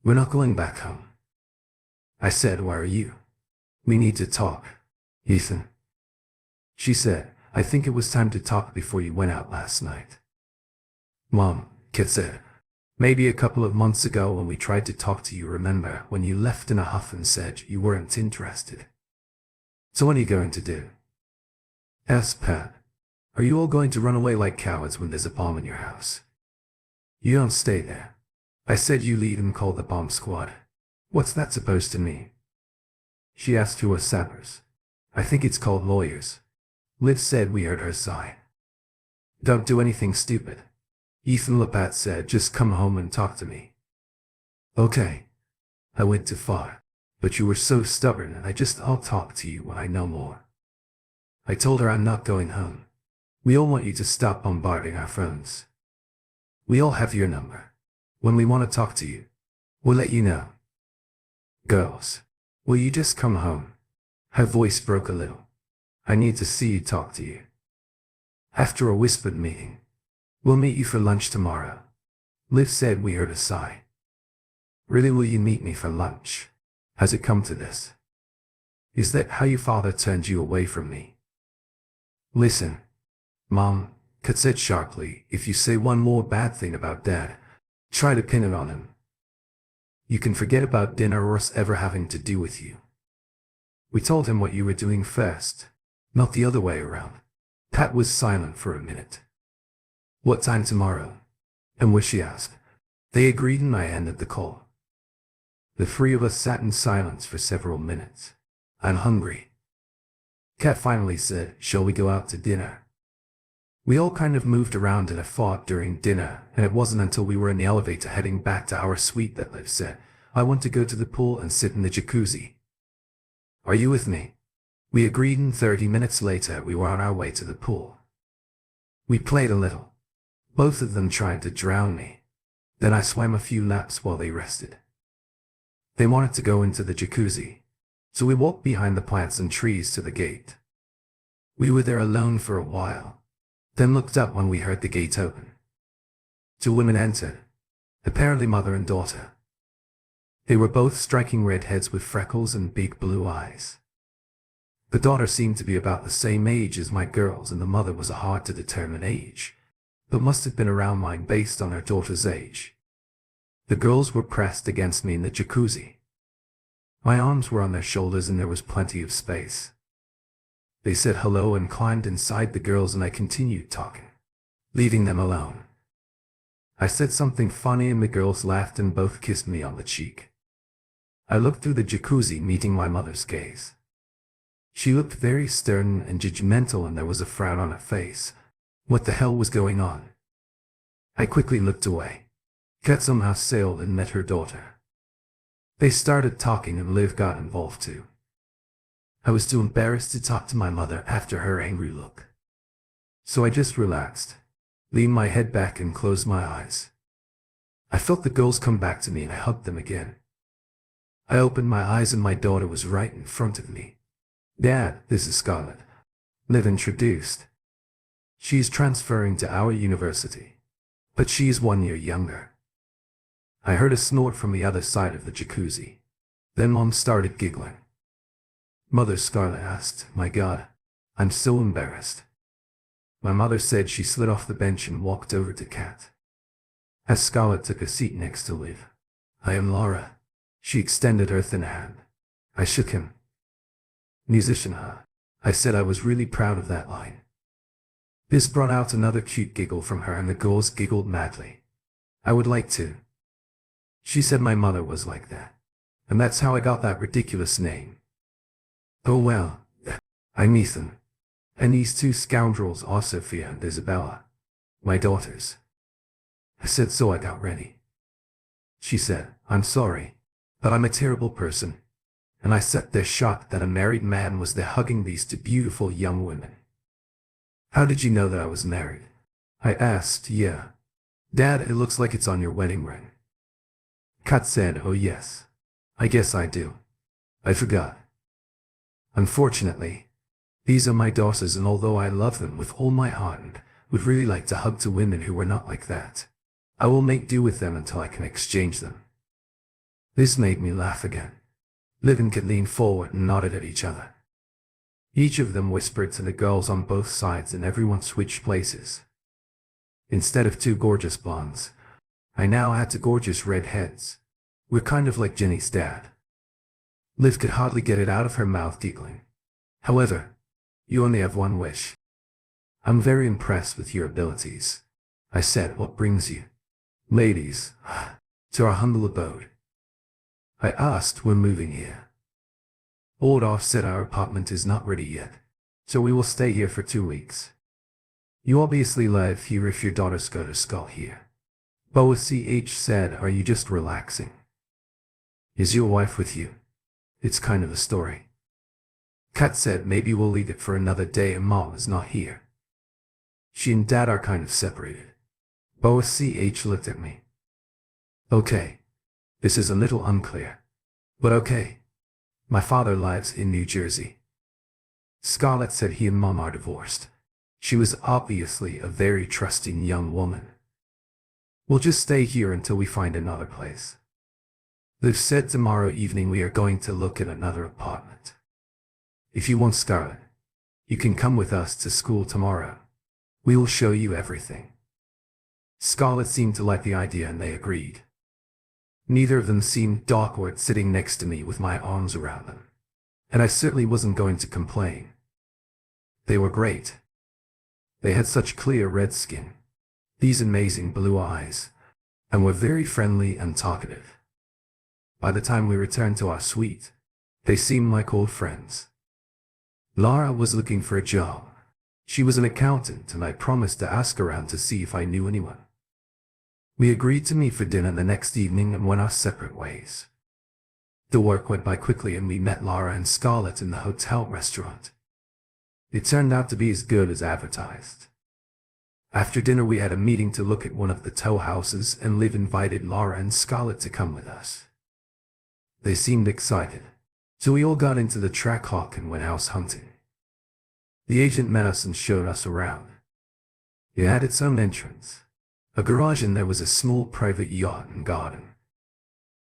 S1: we're not going back home. I said, why are you? We need to talk. Ethan. She said, I think it was time to talk before you went out last night. Mom, Kit said, maybe a couple of months ago when we tried to talk to you, remember when you left in a huff and said you weren't interested? So what are you going to do? Asked Pat. Are you all going to run away like cowards when there's a bomb in your house? You don't stay there. I said you leave and call the bomb squad. What's that supposed to mean? She asked who were sappers. I think it's called lawyers. Liv said. We heard her sigh. Don't do anything stupid. Ethan Lapat said, just come home and talk to me. Okay. I went too far. But you were so stubborn and I'll talk to you when I know more. I told her I'm not going home. We all want you to stop bombarding our phones. We all have your number. When we want to talk to you, we'll let you know. Girls, will you just come home? Her voice broke a little. I need to see you, talk to you. After a whispered meeting. We'll meet you for lunch tomorrow. Liv said. We heard a sigh. Really, will you meet me for lunch? Has it come to this? Is that how your father turned you away from me? Listen, Mom, Kat said sharply, if you say one more bad thing about Dad, try to pin it on him. You can forget about dinner or us ever having to do with you. We told him what you were doing first, not the other way around. Pat was silent for a minute. What time tomorrow? And what she asked. They agreed and I ended the call. The three of us sat in silence for several minutes. I'm hungry. Kat finally said, shall we go out to dinner? We all kind of moved around in a thought during dinner, and it wasn't until we were in the elevator heading back to our suite that Liv said, I want to go to the pool and sit in the jacuzzi. Are you with me? We agreed and 30 minutes later we were on our way to the pool. We played a little. Both of them tried to drown me. Then I swam a few laps while they rested. They wanted to go into the jacuzzi, so we walked behind the plants and trees to the gate. We were there alone for a while, then looked up when we heard the gate open. Two women entered, apparently mother and daughter. They were both striking redheads with freckles and big blue eyes. The daughter seemed to be about the same age as my girls, and the mother was a hard-to-determine age, but must have been around mine based on her daughter's age. The girls were pressed against me in the jacuzzi. My arms were on their shoulders and there was plenty of space. They said hello and climbed inside the girls, and I continued talking, leaving them alone. I said something funny and the girls laughed and both kissed me on the cheek. I looked through the jacuzzi, meeting my mother's gaze. She looked very stern and judgmental and there was a frown on her face. What the hell was going on? I quickly looked away. Kat somehow sailed and met her daughter. They started talking and Liv got involved too. I was too embarrassed to talk to my mother after her angry look. So I just relaxed, leaned my head back and closed my eyes. I felt the girls come back to me and I hugged them again. I opened my eyes and my daughter was right in front of me. Dad, this is Scarlett. Liv introduced. She's transferring to our university, but she's 1 year younger. I heard a snort from the other side of the jacuzzi. Then Mom started giggling. Mother, Scarlet asked. My God, I'm so embarrassed. My mother said. She slid off the bench and walked over to Kat. As Scarlet took a seat next to Liv. I am Laura. She extended her thin hand. I shook him. Musician, huh? I said. I was really proud of that line. This brought out another cute giggle from her, and the girls giggled madly. I would like to. She said my mother was like that. And that's how I got that ridiculous name. Oh well, I'm Ethan. And these two scoundrels are Sophia and Isabella. My daughters. I said, so I got ready. She said, I'm sorry, but I'm a terrible person. And I sat there shocked that a married man was there hugging these two beautiful young women. How did you know that I was married? I asked. Yeah. Dad, it looks like it's on your wedding ring. Kat said, oh yes. I guess I do. I forgot. Unfortunately, these are my daughters, and although I love them with all my heart and would really like to hug two women who were not like that, I will make do with them until I can exchange them. This made me laugh again. Liv and Kat leaned forward and nodded at each other. Each of them whispered to the girls on both sides, and everyone switched places. Instead of two gorgeous blondes, I now had two gorgeous redheads. We're kind of like Jenny's dad. Liv could hardly get it out of her mouth, giggling. However, you only have one wish. I'm very impressed with your abilities. I said, what brings you, ladies, to our humble abode? I asked. We're moving here. Olaf said our apartment is not ready yet, so we will stay here for 2 weeks. You obviously live here if your daughters go to school here. Boas CH said, are you just relaxing? Is your wife with you? It's kind of a story. Kat said, maybe we'll leave it for another day, and Mom is not here. She and Dad are kind of separated. Boas CH looked at me. Okay. This is a little unclear. But okay. My father lives in New Jersey. Scarlett said he and Mom are divorced. She was obviously a very trusting young woman. We'll just stay here until we find another place. Liv said tomorrow evening we are going to look at another apartment. If you want, Scarlett, you can come with us to school tomorrow. We will show you everything. Scarlett seemed to like the idea, and they agreed. Neither of them seemed awkward sitting next to me with my arms around them, and I certainly wasn't going to complain. They were great. They had such clear red skin, these amazing blue eyes, and were very friendly and talkative. By the time we returned to our suite, they seemed like old friends. Laura was looking for a job. She was an accountant, and I promised to ask around to see if I knew anyone. We agreed to meet for dinner the next evening and went our separate ways. The work went by quickly, and we met Laura and Scarlett in the hotel restaurant. It turned out to be as good as advertised. After dinner we had a meeting to look at one of the tow houses, and Liv invited Laura and Scarlett to come with us. They seemed excited, so we all got into the Trackhawk and went house hunting. The agent met us and showed us around. It had its own entrance, a garage, and there was a small private yacht and garden.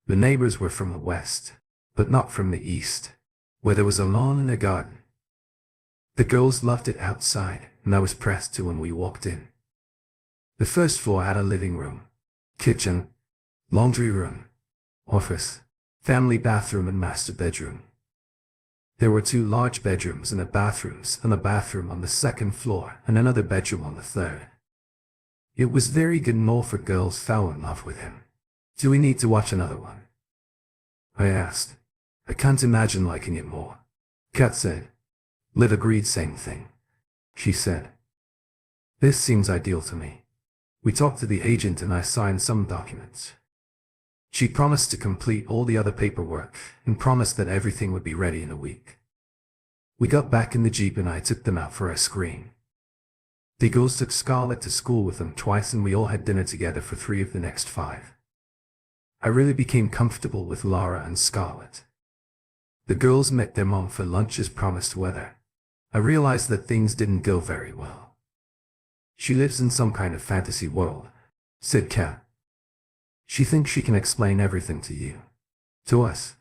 S1: The neighbors were from the west, but not from the east, where there was a lawn and a garden. The girls loved it outside, and I was pressed to when we walked in. The first floor had a living room, kitchen, laundry room, office, family bathroom, and master bedroom. There were 2 large bedrooms and a bathroom on the second floor and another bedroom on the third. It was very good, and all for girls fell in love with him. Do we need to watch another one? I asked. I can't imagine liking it more. Kat said. Liv agreed, same thing. She said, this seems ideal to me. We talked to the agent and I signed some documents. She promised to complete all the other paperwork and promised that everything would be ready in a week. We got back in the Jeep and I took them out for a screen. The girls took Scarlett to school with them twice, and we all had dinner together for 3 of the next 5. I really became comfortable with Laura and Scarlett. The girls met their mom for lunch as promised. Whether I realized that things didn't go very well. She lives in some kind of fantasy world, said Kat. She thinks she can explain everything to you, to us,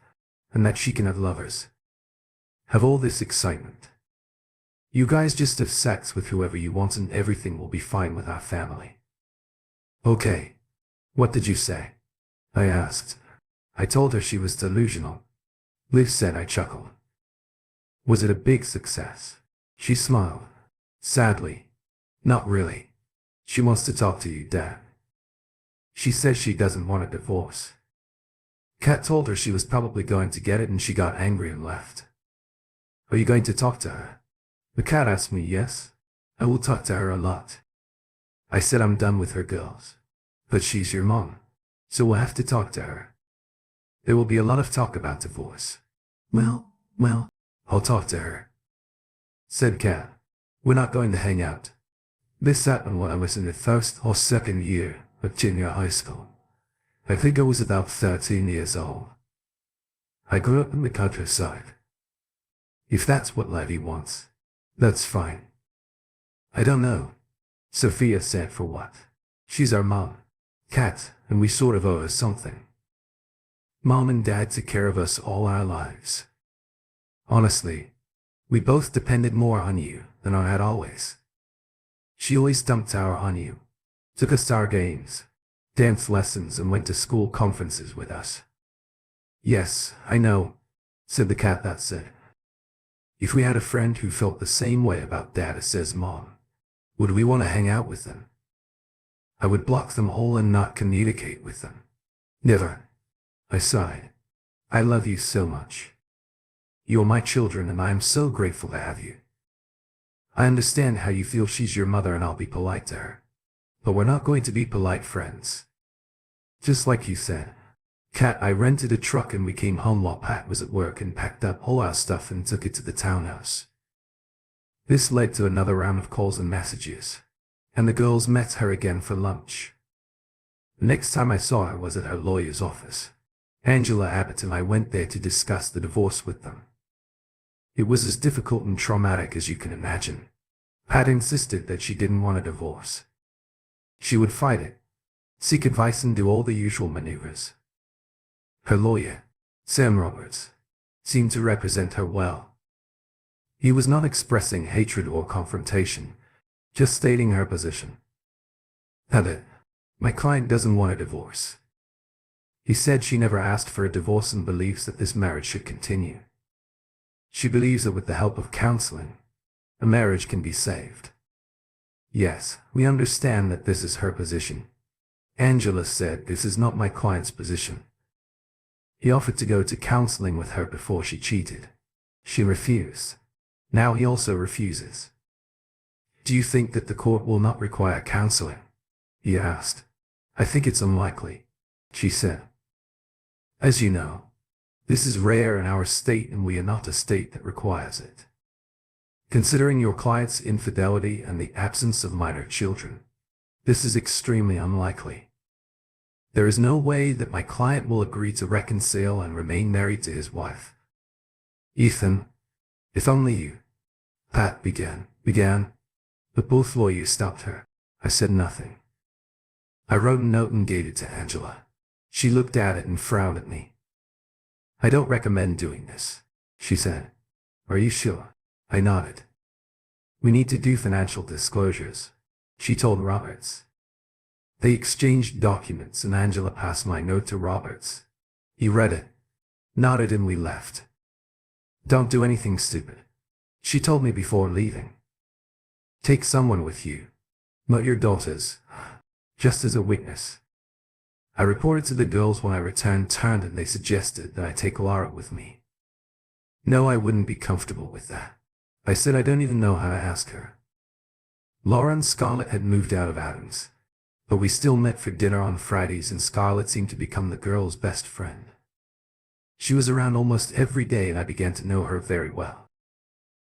S1: and that she can have lovers. have all this excitement. You guys just have sex with whoever you want and everything will be fine with our family. Okay. What did you say? I asked. I told her she was delusional. Liv said. I chuckled. Was it a big success? She smiled. Sadly. Not really. She wants to talk to you, Dad. She says she doesn't want a divorce. Kat told her she was probably going to get it and she got angry and left. Are you going to talk to her? The cat asked me. Yes. I will talk to her a lot. I said I'm done with her girls. But she's your mom. So we'll have to talk to her. There will be a lot of talk about divorce. Well, I'll talk to her, said Kat. We're not going to hang out. This happened when I was in the first or second year of junior high school. I think I was about 13 years old. I grew up in the countryside. If that's what Levy wants, that's fine. I don't know, Sophia said. For what? She's our mom, Kat, and we sort of owe her something. Mom and Dad took care of us all our lives. Honestly, we both depended more on you than I had always. She always dumped our on you, took us to our games, dance lessons, and went to school conferences with us. Yes, I know, said the cat. That's it. If we had a friend who felt the same way about Dad as says Mom, would we want to hang out with them? I would block them all and not communicate with them. Never. I sighed. I love you so much. You're my children and I am so grateful to have you. I understand how you feel. She's your mother and I'll be polite to her. But we're not going to be polite friends. Just like you said. Kat, I rented a truck and we came home while Pat was at work and packed up all our stuff and took it to the townhouse. This led to another round of calls and messages, and the girls met her again for lunch. The next time I saw her was at her lawyer's office. Angela Abbott and I went there to discuss the divorce with them. It was as difficult and traumatic as you can imagine. Pat insisted that she didn't want a divorce. She would fight it, seek advice and do all the usual maneuvers. Her lawyer, Sam Roberts, seemed to represent her well. He was not expressing hatred or confrontation, just stating her position. Heather, my client doesn't want a divorce. He said she never asked for a divorce and believes that this marriage should continue. She believes that with the help of counseling, a marriage can be saved. Yes, we understand that this is her position. Angela said this is not my client's position. He offered to go to counseling with her before she cheated. She refused. Now he also refuses. Do you think that the court will not require counseling? He asked. I think it's unlikely, she said. As you know, this is rare in our state and we are not a state that requires it. Considering your client's infidelity and the absence of minor children, this is extremely unlikely. There is no way that my client will agree to reconcile and remain married to his wife. Ethan, if only you, Pat began, but both lawyers stopped her. I said nothing. I wrote a note and gave it to Angela. She looked at it and frowned at me. I don't recommend doing this, she said. Are you sure? I nodded. We need to do financial disclosures, she told Roberts. They exchanged documents and Angela passed my note to Roberts. He read it, nodded, and we left. Don't do anything stupid, she told me before leaving. Take someone with you, not your daughters, just as a witness. I reported to the girls when I returned and they suggested that I take Laura with me. No, I wouldn't be comfortable with that. I said I don't even know how to ask her. Laura and Scarlett had moved out of Adams, but we still met for dinner on Fridays and Scarlett seemed to become the girls' best friend. She was around almost every day and I began to know her very well.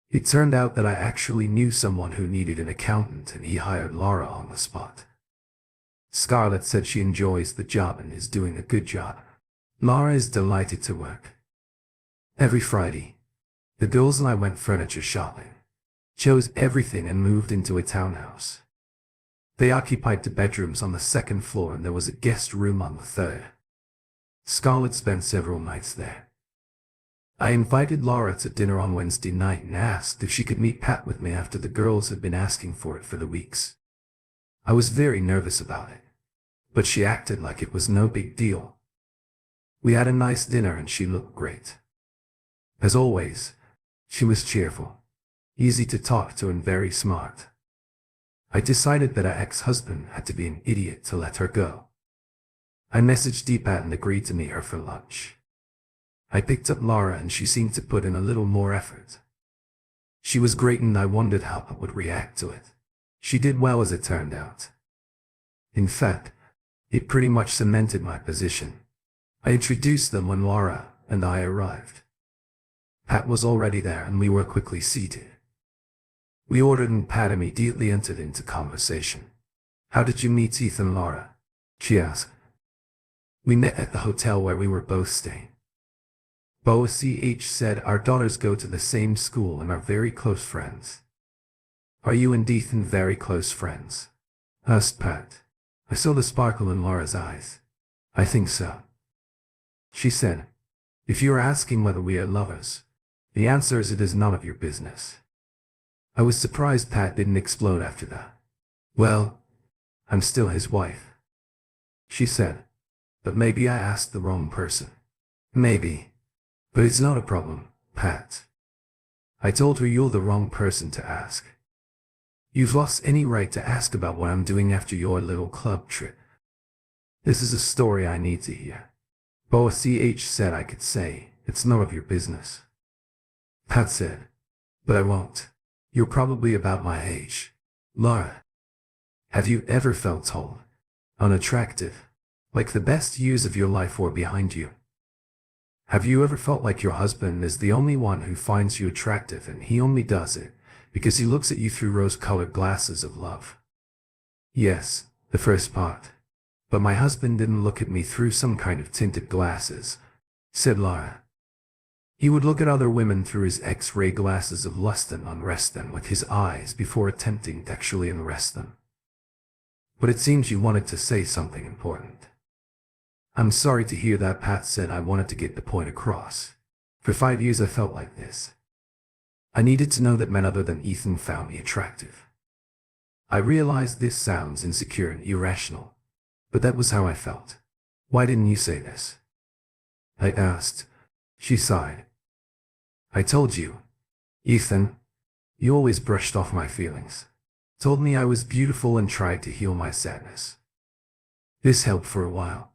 S1: It turned out that I actually knew someone who needed an accountant and he hired Laura on the spot. Scarlett said she enjoys the job and is doing a good job. Laura is delighted to work. Every Friday, the girls and I went furniture shopping, chose everything and moved into a townhouse. They occupied the bedrooms on the second floor and there was a guest room on the third. Scarlett spent several nights there. I invited Laura to dinner on Wednesday night and asked if she could meet Pat with me after the girls had been asking for it for the weeks. I was very nervous about it, but she acted like it was no big deal. We had a nice dinner and she looked great. As always, she was cheerful, easy to talk to and very smart. I decided that her ex-husband had to be an idiot to let her go. I messaged Deepat and agreed to meet her for lunch. I picked up Laura and she seemed to put in a little more effort. She was great and I wondered how I would react to it. She did well as it turned out. In fact, it pretty much cemented my position. I introduced them when Laura and I arrived. Pat was already there and we were quickly seated. We ordered and Pat immediately entered into conversation. "How did you meet Ethan, Laura?" she asked. "We met at the hotel where we were both staying." Boach said, "Our daughters go to the same school and are very close friends." "Are you and Ethan very close friends?" asked Pat. I saw the sparkle in Laura's eyes. "I think so," she said. "If you are asking whether we are lovers, the answer is it is none of your business." I was surprised Pat didn't explode after that. "Well, I'm still his wife," she said. "But maybe I asked the wrong person." "Maybe. But it's not a problem, Pat." I told her, "You're the wrong person to ask. You've lost any right to ask about what I'm doing after your little club trip. This is a story I need to hear." Boach said I could say, "It's none of your business." Pat said, "But I won't. You're probably about my age. Laura, have you ever felt tall, unattractive, like the best years of your life were behind you? Have you ever felt like your husband is the only one who finds you attractive and he only does it because he looks at you through rose-colored glasses of love?" "Yes, the first part. But my husband didn't look at me through some kind of tinted glasses," said Laura. "He would look at other women through his X-ray glasses of lust and unrest them with his eyes before attempting to actually unrest them." "But it seems you wanted to say something important." "I'm sorry to hear that," Pat said. "I wanted to get the point across. For 5 years I felt like this. I needed to know that men other than Ethan found me attractive. I realized this sounds insecure and irrational, but that was how I felt. Why didn't you say this?" I asked. She sighed. "I told you, Ethan. You always brushed off my feelings. Told me I was beautiful and tried to heal my sadness. This helped for a while.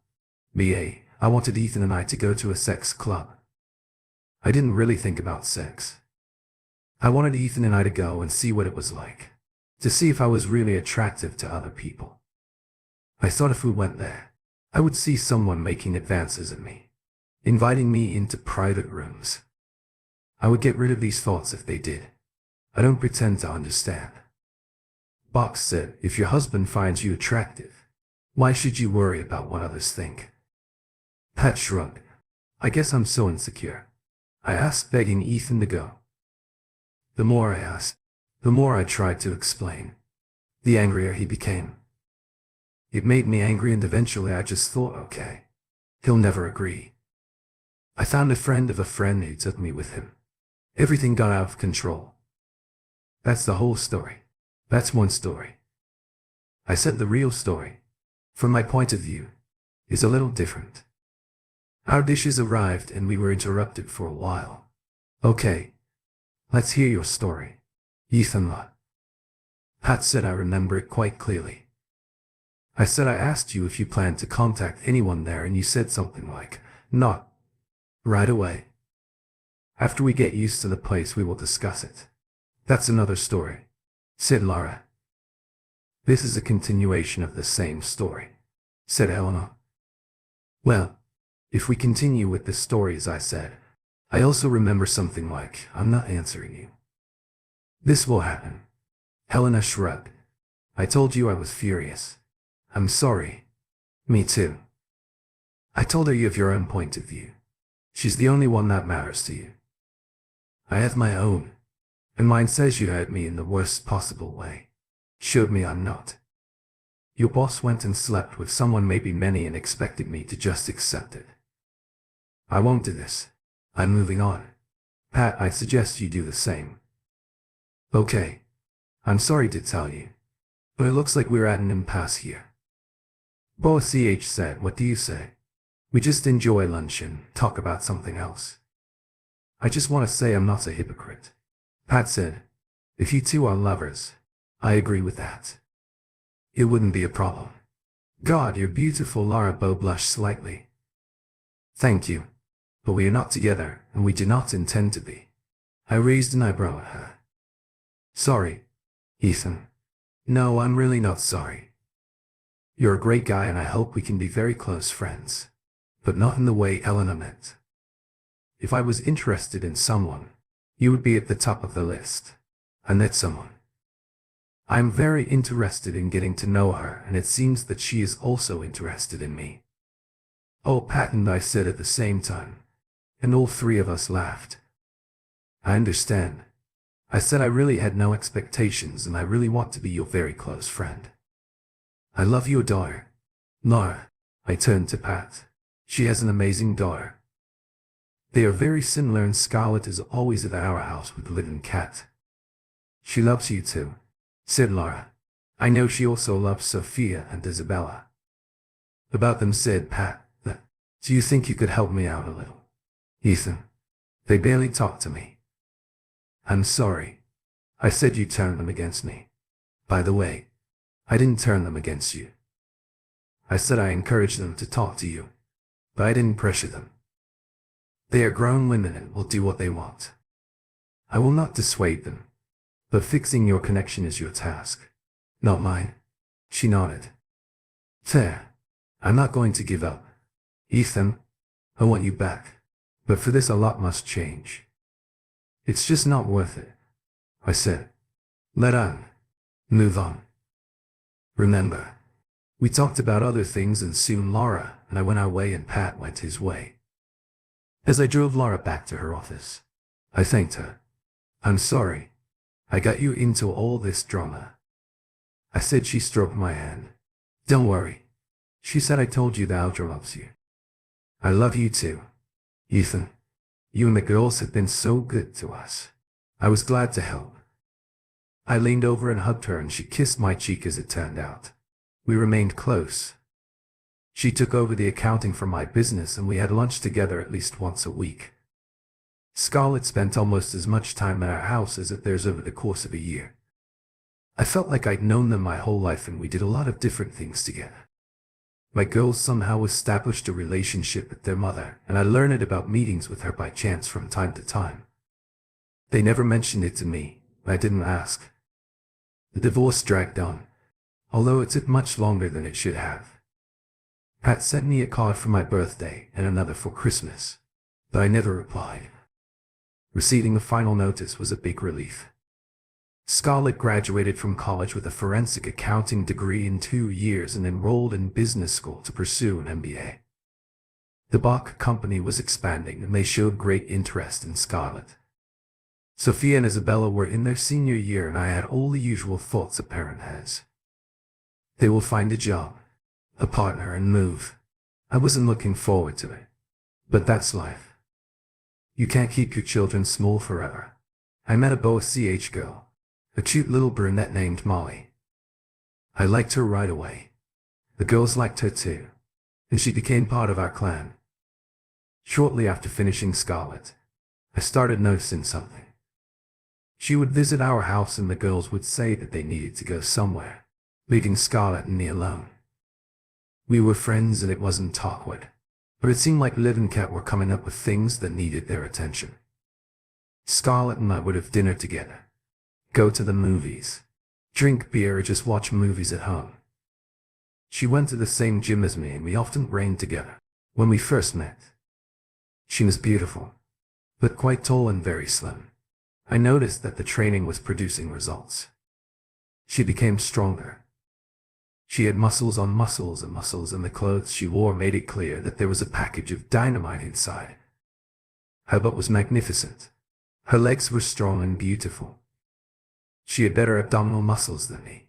S1: I wanted Ethan and I to go to a sex club. I didn't really think about sex. I wanted Ethan and I to go and see what it was like, to see if I was really attractive to other people. I thought if we went there, I would see someone making advances at me, inviting me into private rooms. I would get rid of these thoughts if they did. I don't pretend to understand." Boach said, "If your husband finds you attractive, why should you worry about what others think?" Pat shrugged. "I guess I'm so insecure." I asked, begging Ethan to go. The more I asked, the more I tried to explain, the angrier he became. It made me angry and eventually I just thought, okay, he'll never agree. I found a friend of a friend who took me with him. Everything got out of control. That's the whole story. That's one story. I said the real story, from my point of view, is a little different. Our dishes arrived and we were interrupted for a while. "Okay, let's hear your story, Ethan." Pat said, "I remember it quite clearly. I said I asked you if you planned to contact anyone there and you said something like, 'Not right away. After we get used to the place we will discuss it.'" "That's another story," said Laura. "This is a continuation of the same story," said Elena. "Well, if we continue with the stories," I said, "I also remember something like, 'I'm not answering you.'" "This will happen." Helena shrugged. "I told you I was furious. I'm sorry." "Me too." I told her, "You have your own point of view. She's the only one that matters to you. I have my own, and mine says you hurt me in the worst possible way. Showed me I'm not. Your boss went and slept with someone, maybe many, and expected me to just accept it. I won't do this. I'm moving on." Pat, I suggest you do the same. Okay. I'm sorry to tell you, but it looks like we're at an impasse here. Boss CH said, what do you say? We just enjoy lunch and talk about something else. I just want to say I'm not a hypocrite. Pat said, if you two are lovers, I agree with that. It wouldn't be a problem. God, you're beautiful. Laura Bow blushed slightly. Thank you, but we are not together, and we do not intend to be. I raised an eyebrow at her. Sorry, Ethan. No, I'm really not sorry. You're a great guy and I hope we can be very close friends. But not in the way Elena meant. If I was interested in someone, you would be at the top of the list. And that's someone. I'm very interested in getting to know her, and it seems that she is also interested in me. Oh, Pat and I said at the same time, and all three of us laughed. I understand. I said I really had no expectations and I really want to be your very close friend. I love your daughter, Laura. I turned to Pat. She has an amazing daughter. They are very similar and Scarlett is always at our house with Liv and Kat. She loves you too, said Laura. I know she also loves Sophia and Isabella. About them, said Pat. Do you think you could help me out a little, Ethan? They barely talk to me. I'm sorry. I said you turned them against me. By the way, I didn't turn them against you. I said I encouraged them to talk to you, but I didn't pressure them. They are grown women and will do what they want. I will not dissuade them, but fixing your connection is your task, not mine. She nodded. Fair. I'm not going to give up. Ethan, I want you back, but for this a lot must change. It's just not worth it, I said. Let on. Move on. Remember, we talked about other things and soon Laura and I went our way and Pat went his way. As I drove Laura back to her office, I thanked her. I'm sorry. I got you into all this drama. I said. She stroked my hand. Don't worry. She said, I told you that Audra loves you. I love you too, Ethan. You and the girls have been so good to us. I was glad to help. I leaned over and hugged her and she kissed my cheek as it turned out. We remained close. She took over the accounting for my business and we had lunch together at least once a week. Scarlett spent almost as much time at our house as at theirs over the course of a year. I felt like I'd known them my whole life and we did a lot of different things together. My girls somehow established a relationship with their mother, and I learned about meetings with her by chance from time to time. They never mentioned it to me, I didn't ask. The divorce dragged on, although it took much longer than it should have. Pat sent me a card for my birthday and another for Christmas, but I never replied. Receiving the final notice was a big relief. Scarlett graduated from college with a forensic accounting degree in 2 years and enrolled in business school to pursue an MBA. The Bach company was expanding and they showed great interest in Scarlett. Sophia and Isabella were in their senior year and I had all the usual thoughts a parent has. They will find a job, a partner and move. I wasn't looking forward to it. But that's life. You can't keep your children small forever. I met a Boa CH girl. A cute little brunette named Molly. I liked her right away. The girls liked her too, and she became part of our clan. Shortly after finishing Scarlett, I started noticing something. She would visit our house and the girls would say that they needed to go somewhere, leaving Scarlett and me alone. We were friends and it wasn't awkward, but it seemed like Liv and Kat were coming up with things that needed their attention. Scarlett and I would have dinner together. Go to the movies, drink beer or just watch movies at home. She went to the same gym as me and we often trained together. When we first met, she was beautiful, but quite tall and very slim. I noticed that the training was producing results. She became stronger. She had muscles on muscles and muscles, and the clothes she wore made it clear that there was a package of dynamite inside. Her butt was magnificent. Her legs were strong and beautiful. She had better abdominal muscles than me.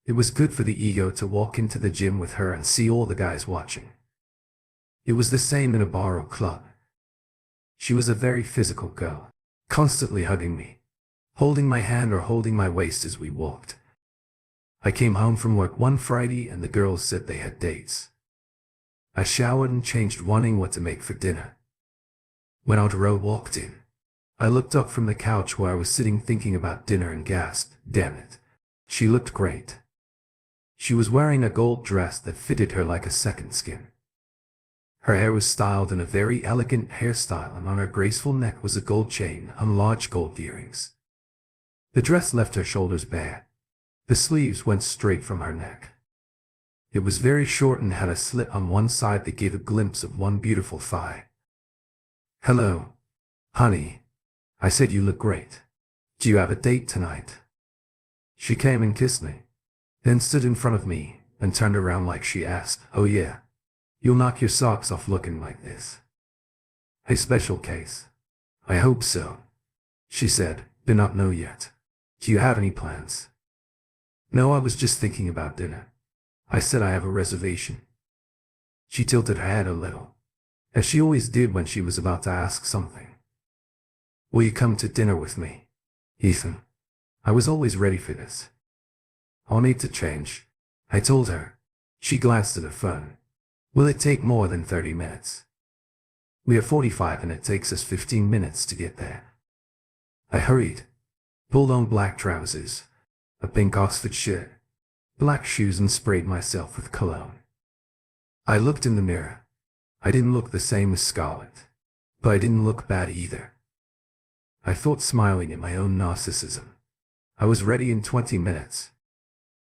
S1: It was good for the ego to walk into the gym with her and see all the guys watching. It was the same in a bar or club. She was a very physical girl, constantly hugging me, holding my hand or holding my waist as we walked. I came home from work one Friday and the girls said they had dates. I showered and changed, wondering what to make for dinner. When Audrey walked in, I looked up from the couch where I was sitting thinking about dinner and gasped, "Damn it. She looked great." She was wearing a gold dress that fitted her like a second skin. Her hair was styled in a very elegant hairstyle, and on her graceful neck was a gold chain and large gold earrings. The dress left her shoulders bare. The sleeves went straight from her neck. It was very short and had a slit on one side that gave a glimpse of one beautiful thigh. "Hello, honey," I said. "You look great. Do you have a date tonight?" She came and kissed me, then stood in front of me and turned around like she asked, "Oh yeah, you'll knock your socks off looking like this." "A special case." "I hope so," she said. "Do not know yet. Do you have any plans?" "No, I was just thinking about dinner." I said. "I have a reservation." She tilted her head a little, as she always did when she was about to ask something. "Will you come to dinner with me, Ethan?" I was always ready for this. "I'll need to change," I told her. She glanced at her phone. "Will it take more than 30 minutes?" "We are 45 and it takes us 15 minutes to get there." I hurried, pulled on black trousers, a pink Oxford shirt, black shoes, and sprayed myself with cologne. I looked in the mirror. I didn't look the same as Scarlett, but I didn't look bad either. I thought, smiling at my own narcissism. I was ready in 20 minutes.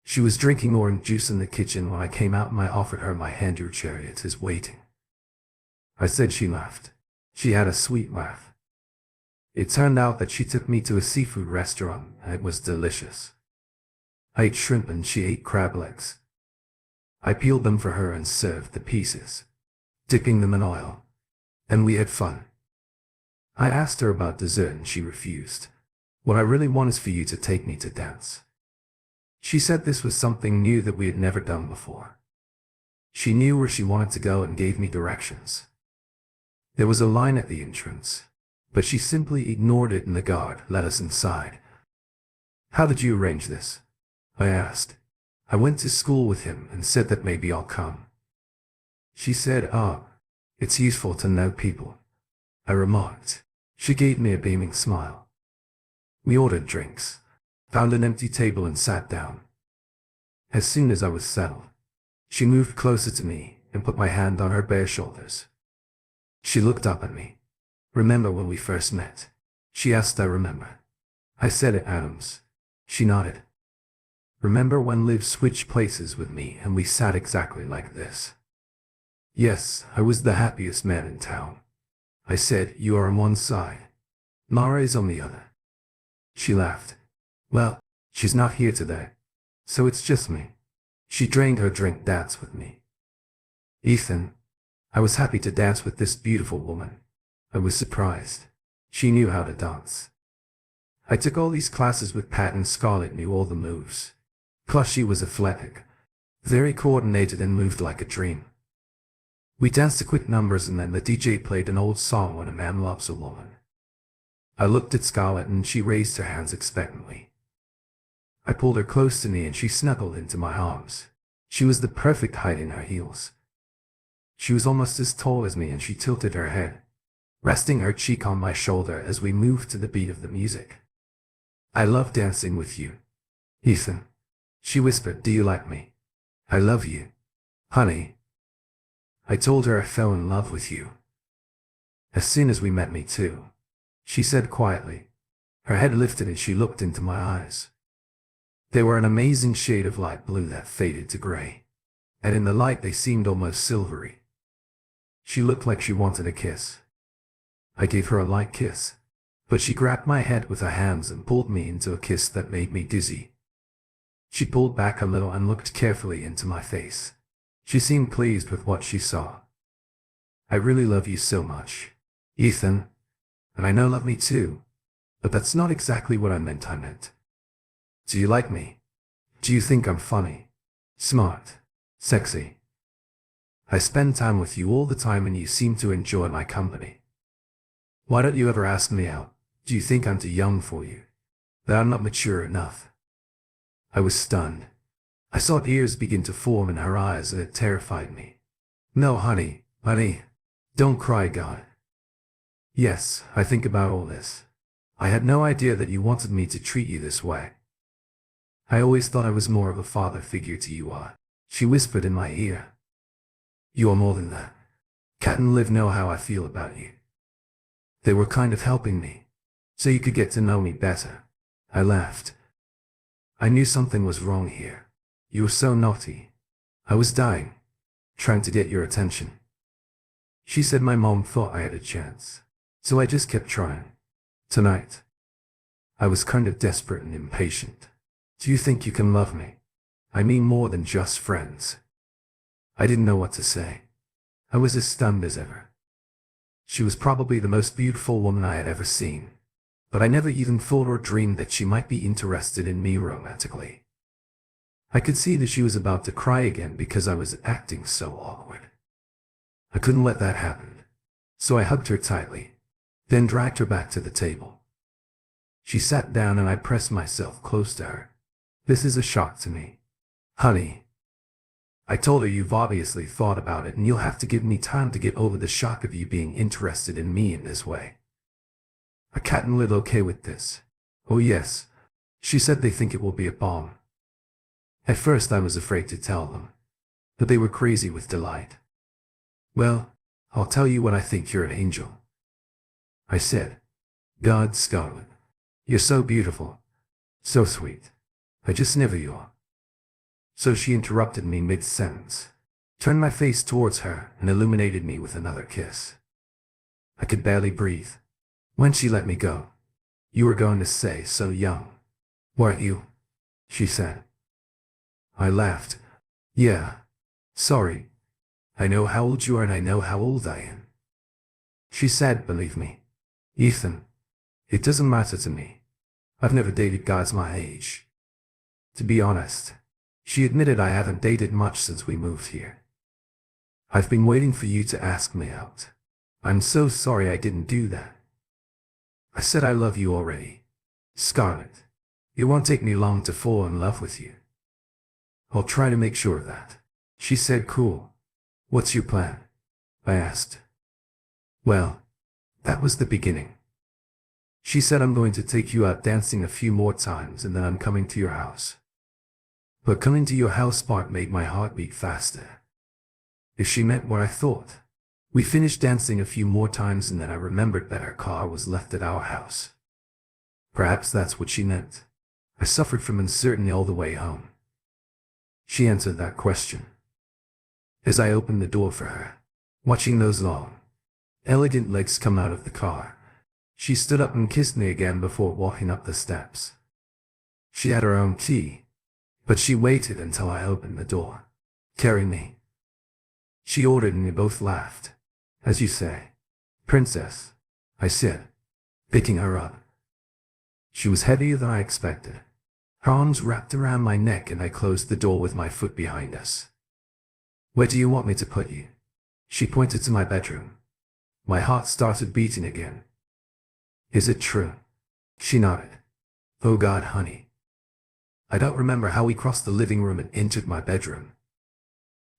S1: She was drinking orange juice in the kitchen when I came out and I offered her my hand. "Your chariot is waiting," I said. She laughed. She had a sweet laugh. It turned out that she took me to a seafood restaurant and it was delicious. I ate shrimp and she ate crab legs. I peeled them for her and served the pieces, dipping them in oil, and we had fun. I asked her about dessert and she refused. "What I really want is for you to take me to dance." She said this was something new that we had never done before. She knew where she wanted to go and gave me directions. There was a line at the entrance, but she simply ignored it and the guard let us inside. "How did you arrange this?" I asked. "I went to school with him and said that maybe I'll come." She said, "Oh, it's useful to know people," I remarked. She gave me a beaming smile. We ordered drinks, found an empty table and sat down. As soon as I was settled, she moved closer to me and put my hand on her bare shoulders. She looked up at me. "Remember when we first met?" she asked. I remember. I said it, Adams. She nodded. "Remember when Liv switched places with me and we sat exactly like this?" "Yes, I was the happiest man in town." I said. "You are on one side. Mara is on the other." She laughed. "Well, she's not here today, so it's just me." She drained her drink. "Dance with me, Ethan." I was happy to dance with this beautiful woman. I was surprised. She knew how to dance. I took all these classes with Pat and Scarlett knew all the moves. Plus she was athletic, very coordinated, and moved like a dream. We danced to quick numbers and then the DJ played an old song, "When a Man Loves a Woman." I looked at Scarlett and she raised her hands expectantly. I pulled her close to me and she snuggled into my arms. She was the perfect height in her heels. She was almost as tall as me and she tilted her head, resting her cheek on my shoulder as we moved to the beat of the music. "I love dancing with you, Ethan," she whispered. "Do you like me?" "I love you, honey." I told her I fell in love with you as soon as we met. "Me too," she said quietly. Her head lifted and she looked into my eyes. They were an amazing shade of light blue that faded to gray, and in the light they seemed almost silvery. She looked like she wanted a kiss. I gave her a light kiss, but she grabbed my head with her hands and pulled me into a kiss that made me dizzy. She pulled back a little and looked carefully into my face. She seemed pleased with what she saw. "I really love you so much, Ethan, and I know love me too, but that's not exactly what I meant. Do you like me? Do you think I'm funny, smart, sexy? I spend time with you all the time and you seem to enjoy my company." Why don't you ever ask me out? Do you think I'm too young for you? That I'm not mature enough? I was stunned. I saw tears begin to form in her eyes and it terrified me. No, honey, don't cry, God. Yes, I think about all this. I had no idea that you wanted me to treat you this way. I always thought I was more of a father figure to you are. She whispered in my ear. You are more than that. Kat and Liv know how I feel about you. They were kind of helping me, so you could get to know me better. I laughed. I knew something was wrong here. You were so naughty. I was dying, trying to get your attention. She said my mom thought I had a chance, so I just kept trying. Tonight, I was kind of desperate and impatient. Do you think you can love me? I mean more than just friends. I didn't know what to say. I was as stunned as ever. She was probably the most beautiful woman I had ever seen, but I never even thought or dreamed that she might be interested in me romantically. I could see that she was about to cry again because I was acting so awkward. I couldn't let that happen, so I hugged her tightly, then dragged her back to the table. She sat down and I pressed myself close to her. This is a shock to me. Honey, I told her you've obviously thought about it and you'll have to give me time to get over the shock of you being interested in me in this way. Are Kat and Liv okay with this? Oh yes. She said they think it will be a bomb. At first I was afraid to tell them, but they were crazy with delight. Well, I'll tell you what I think you're an angel. I said, God, Scarlet, you're so beautiful, so sweet. I just never you are. So she interrupted me mid-sentence, turned my face towards her, and illuminated me with another kiss. I could barely breathe. When she let me go, you were going to say so young, weren't you? She said. I laughed. Yeah. Sorry. I know how old you are and I know how old I am. She said, believe me, Ethan, it doesn't matter to me. I've never dated guys my age. To be honest, she admitted I haven't dated much since we moved here. I've been waiting for you to ask me out. I'm so sorry I didn't do that. I said I love you already. Scarlet, it won't take me long to fall in love with you. I'll try to make sure of that. She said, cool. What's your plan? I asked. Well, that was the beginning. She said I'm going to take you out dancing a few more times and then I'm coming to your house. But coming to your house part made my heart beat faster. If she meant what I thought. We finished dancing a few more times and then I remembered that our car was left at our house. Perhaps that's what she meant. I suffered from uncertainty all the way home. She answered that question. As I opened the door for her, watching those long, elegant legs come out of the car, she stood up and kissed me again before walking up the steps. She had her own key, but she waited until I opened the door. Carry me, she ordered, and we both laughed. As you say, princess, I said, picking her up. She was heavier than I expected. Her arms wrapped around my neck and I closed the door with my foot behind us. Where do you want me to put you? She pointed to my bedroom. My heart started beating again. Is it true? She nodded. Oh God, honey. I don't remember how we crossed the living room and entered my bedroom.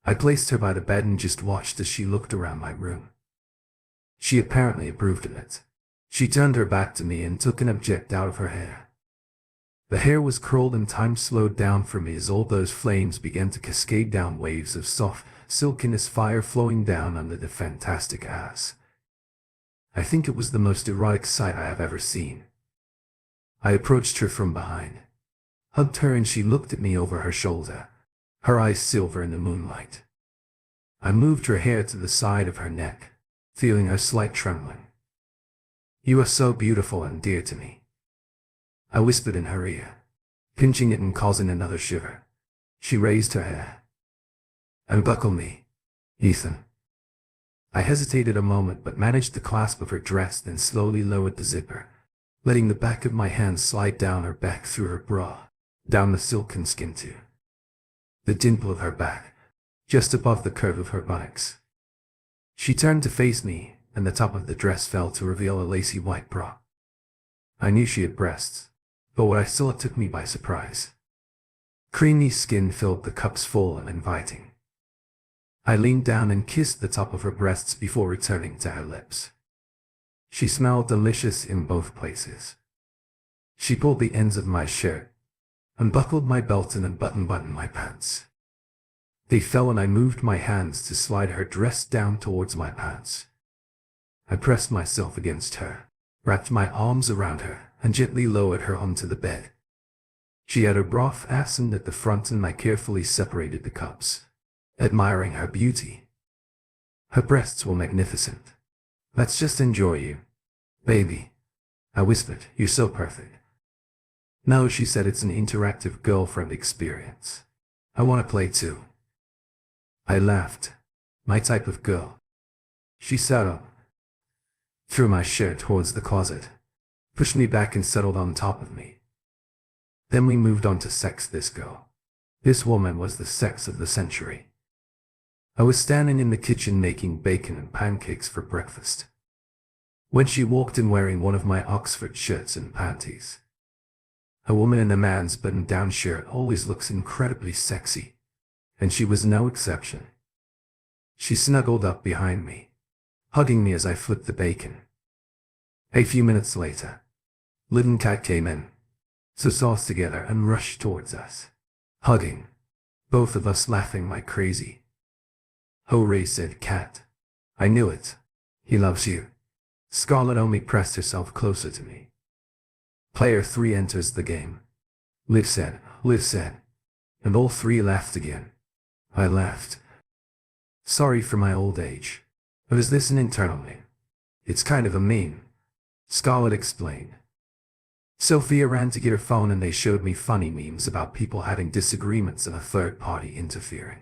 S1: I placed her by the bed and just watched as she looked around my room. She apparently approved of it. She turned her back to me and took an object out of her hair. The hair was curled and time slowed down for me as all those flames began to cascade down, waves of soft, silkiness, fire flowing down under the fantastic ass. I think it was the most erotic sight I have ever seen. I approached her from behind, hugged her, and she looked at me over her shoulder, her eyes silver in the moonlight. I moved her hair to the side of her neck, feeling her slight trembling. You are so beautiful and dear to me, I whispered in her ear, pinching it and causing another shiver. She raised her hair. Unbuckle me, Ethan. I hesitated a moment but managed the clasp of her dress, then slowly lowered the zipper, letting the back of my hand slide down her back through her bra, down the silken skin to the dimple of her back, just above the curve of her buttocks. She turned to face me, and the top of the dress fell to reveal a lacy white bra. I knew she had breasts, but what I saw took me by surprise. Creamy skin filled the cups full and inviting. I leaned down and kissed the top of her breasts before returning to her lips. She smelled delicious in both places. She pulled the ends of my shirt, unbuckled my belt and unbuttoned my pants. They fell and I moved my hands to slide her dress down towards my pants. I pressed myself against her, wrapped my arms around her, and gently lowered her onto the bed. She had her bra fastened at the front and I carefully separated the cups, admiring her beauty. Her breasts were magnificent. "Let's just enjoy you, baby," I whispered. "You're so perfect." "No," she said, "it's an interactive girlfriend experience. I want to play too." I laughed. "My type of girl." She sat up, threw my shirt towards the closet, pushed me back and settled on top of me. Then we moved on to sex. This woman was the sex of the century. I was standing in the kitchen making bacon and pancakes for breakfast, when she walked in wearing one of my Oxford shirts and panties. A woman in a man's button-down shirt always looks incredibly sexy, and she was no exception. She snuggled up behind me, hugging me as I flipped the bacon. A few minutes later, Little Cat came in, saw us together and rushed towards us, hugging, both of us laughing like crazy. "Hooray," said Cat. "I knew it. He loves you." Scarlet only pressed herself closer to me. "Player 3 enters the game," Liv said, and all three laughed again. I laughed. "Sorry for my old age. Or is this an internal meme?" "It's kind of a meme," Scarlet explained. Sophia ran to get her phone and they showed me funny memes about people having disagreements and a third party interfering.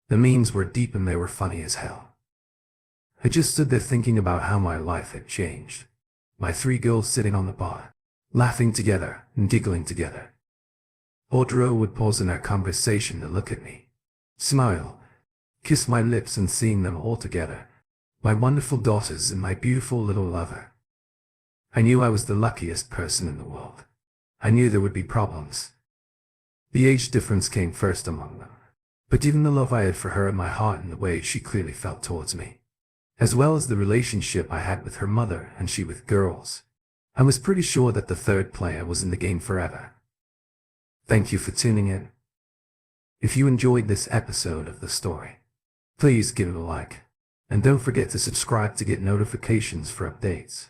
S1: The memes were deep and they were funny as hell. I just stood there thinking about how my life had changed. My 3 girls sitting on the bar, laughing together and giggling together. Audrey would pause in our conversation to look at me, smile, kiss my lips, and seeing them all together, my wonderful daughters and my beautiful little lover. I knew I was the luckiest person in the world. I knew there would be problems. The age difference came first among them. But even the love I had for her in my heart and the way she clearly felt towards me, as well as the relationship I had with her mother and she with girls, I was pretty sure that the third player was in the game forever. Thank you for tuning in. If you enjoyed this episode of the story, please give it a like, and don't forget to subscribe to get notifications for updates.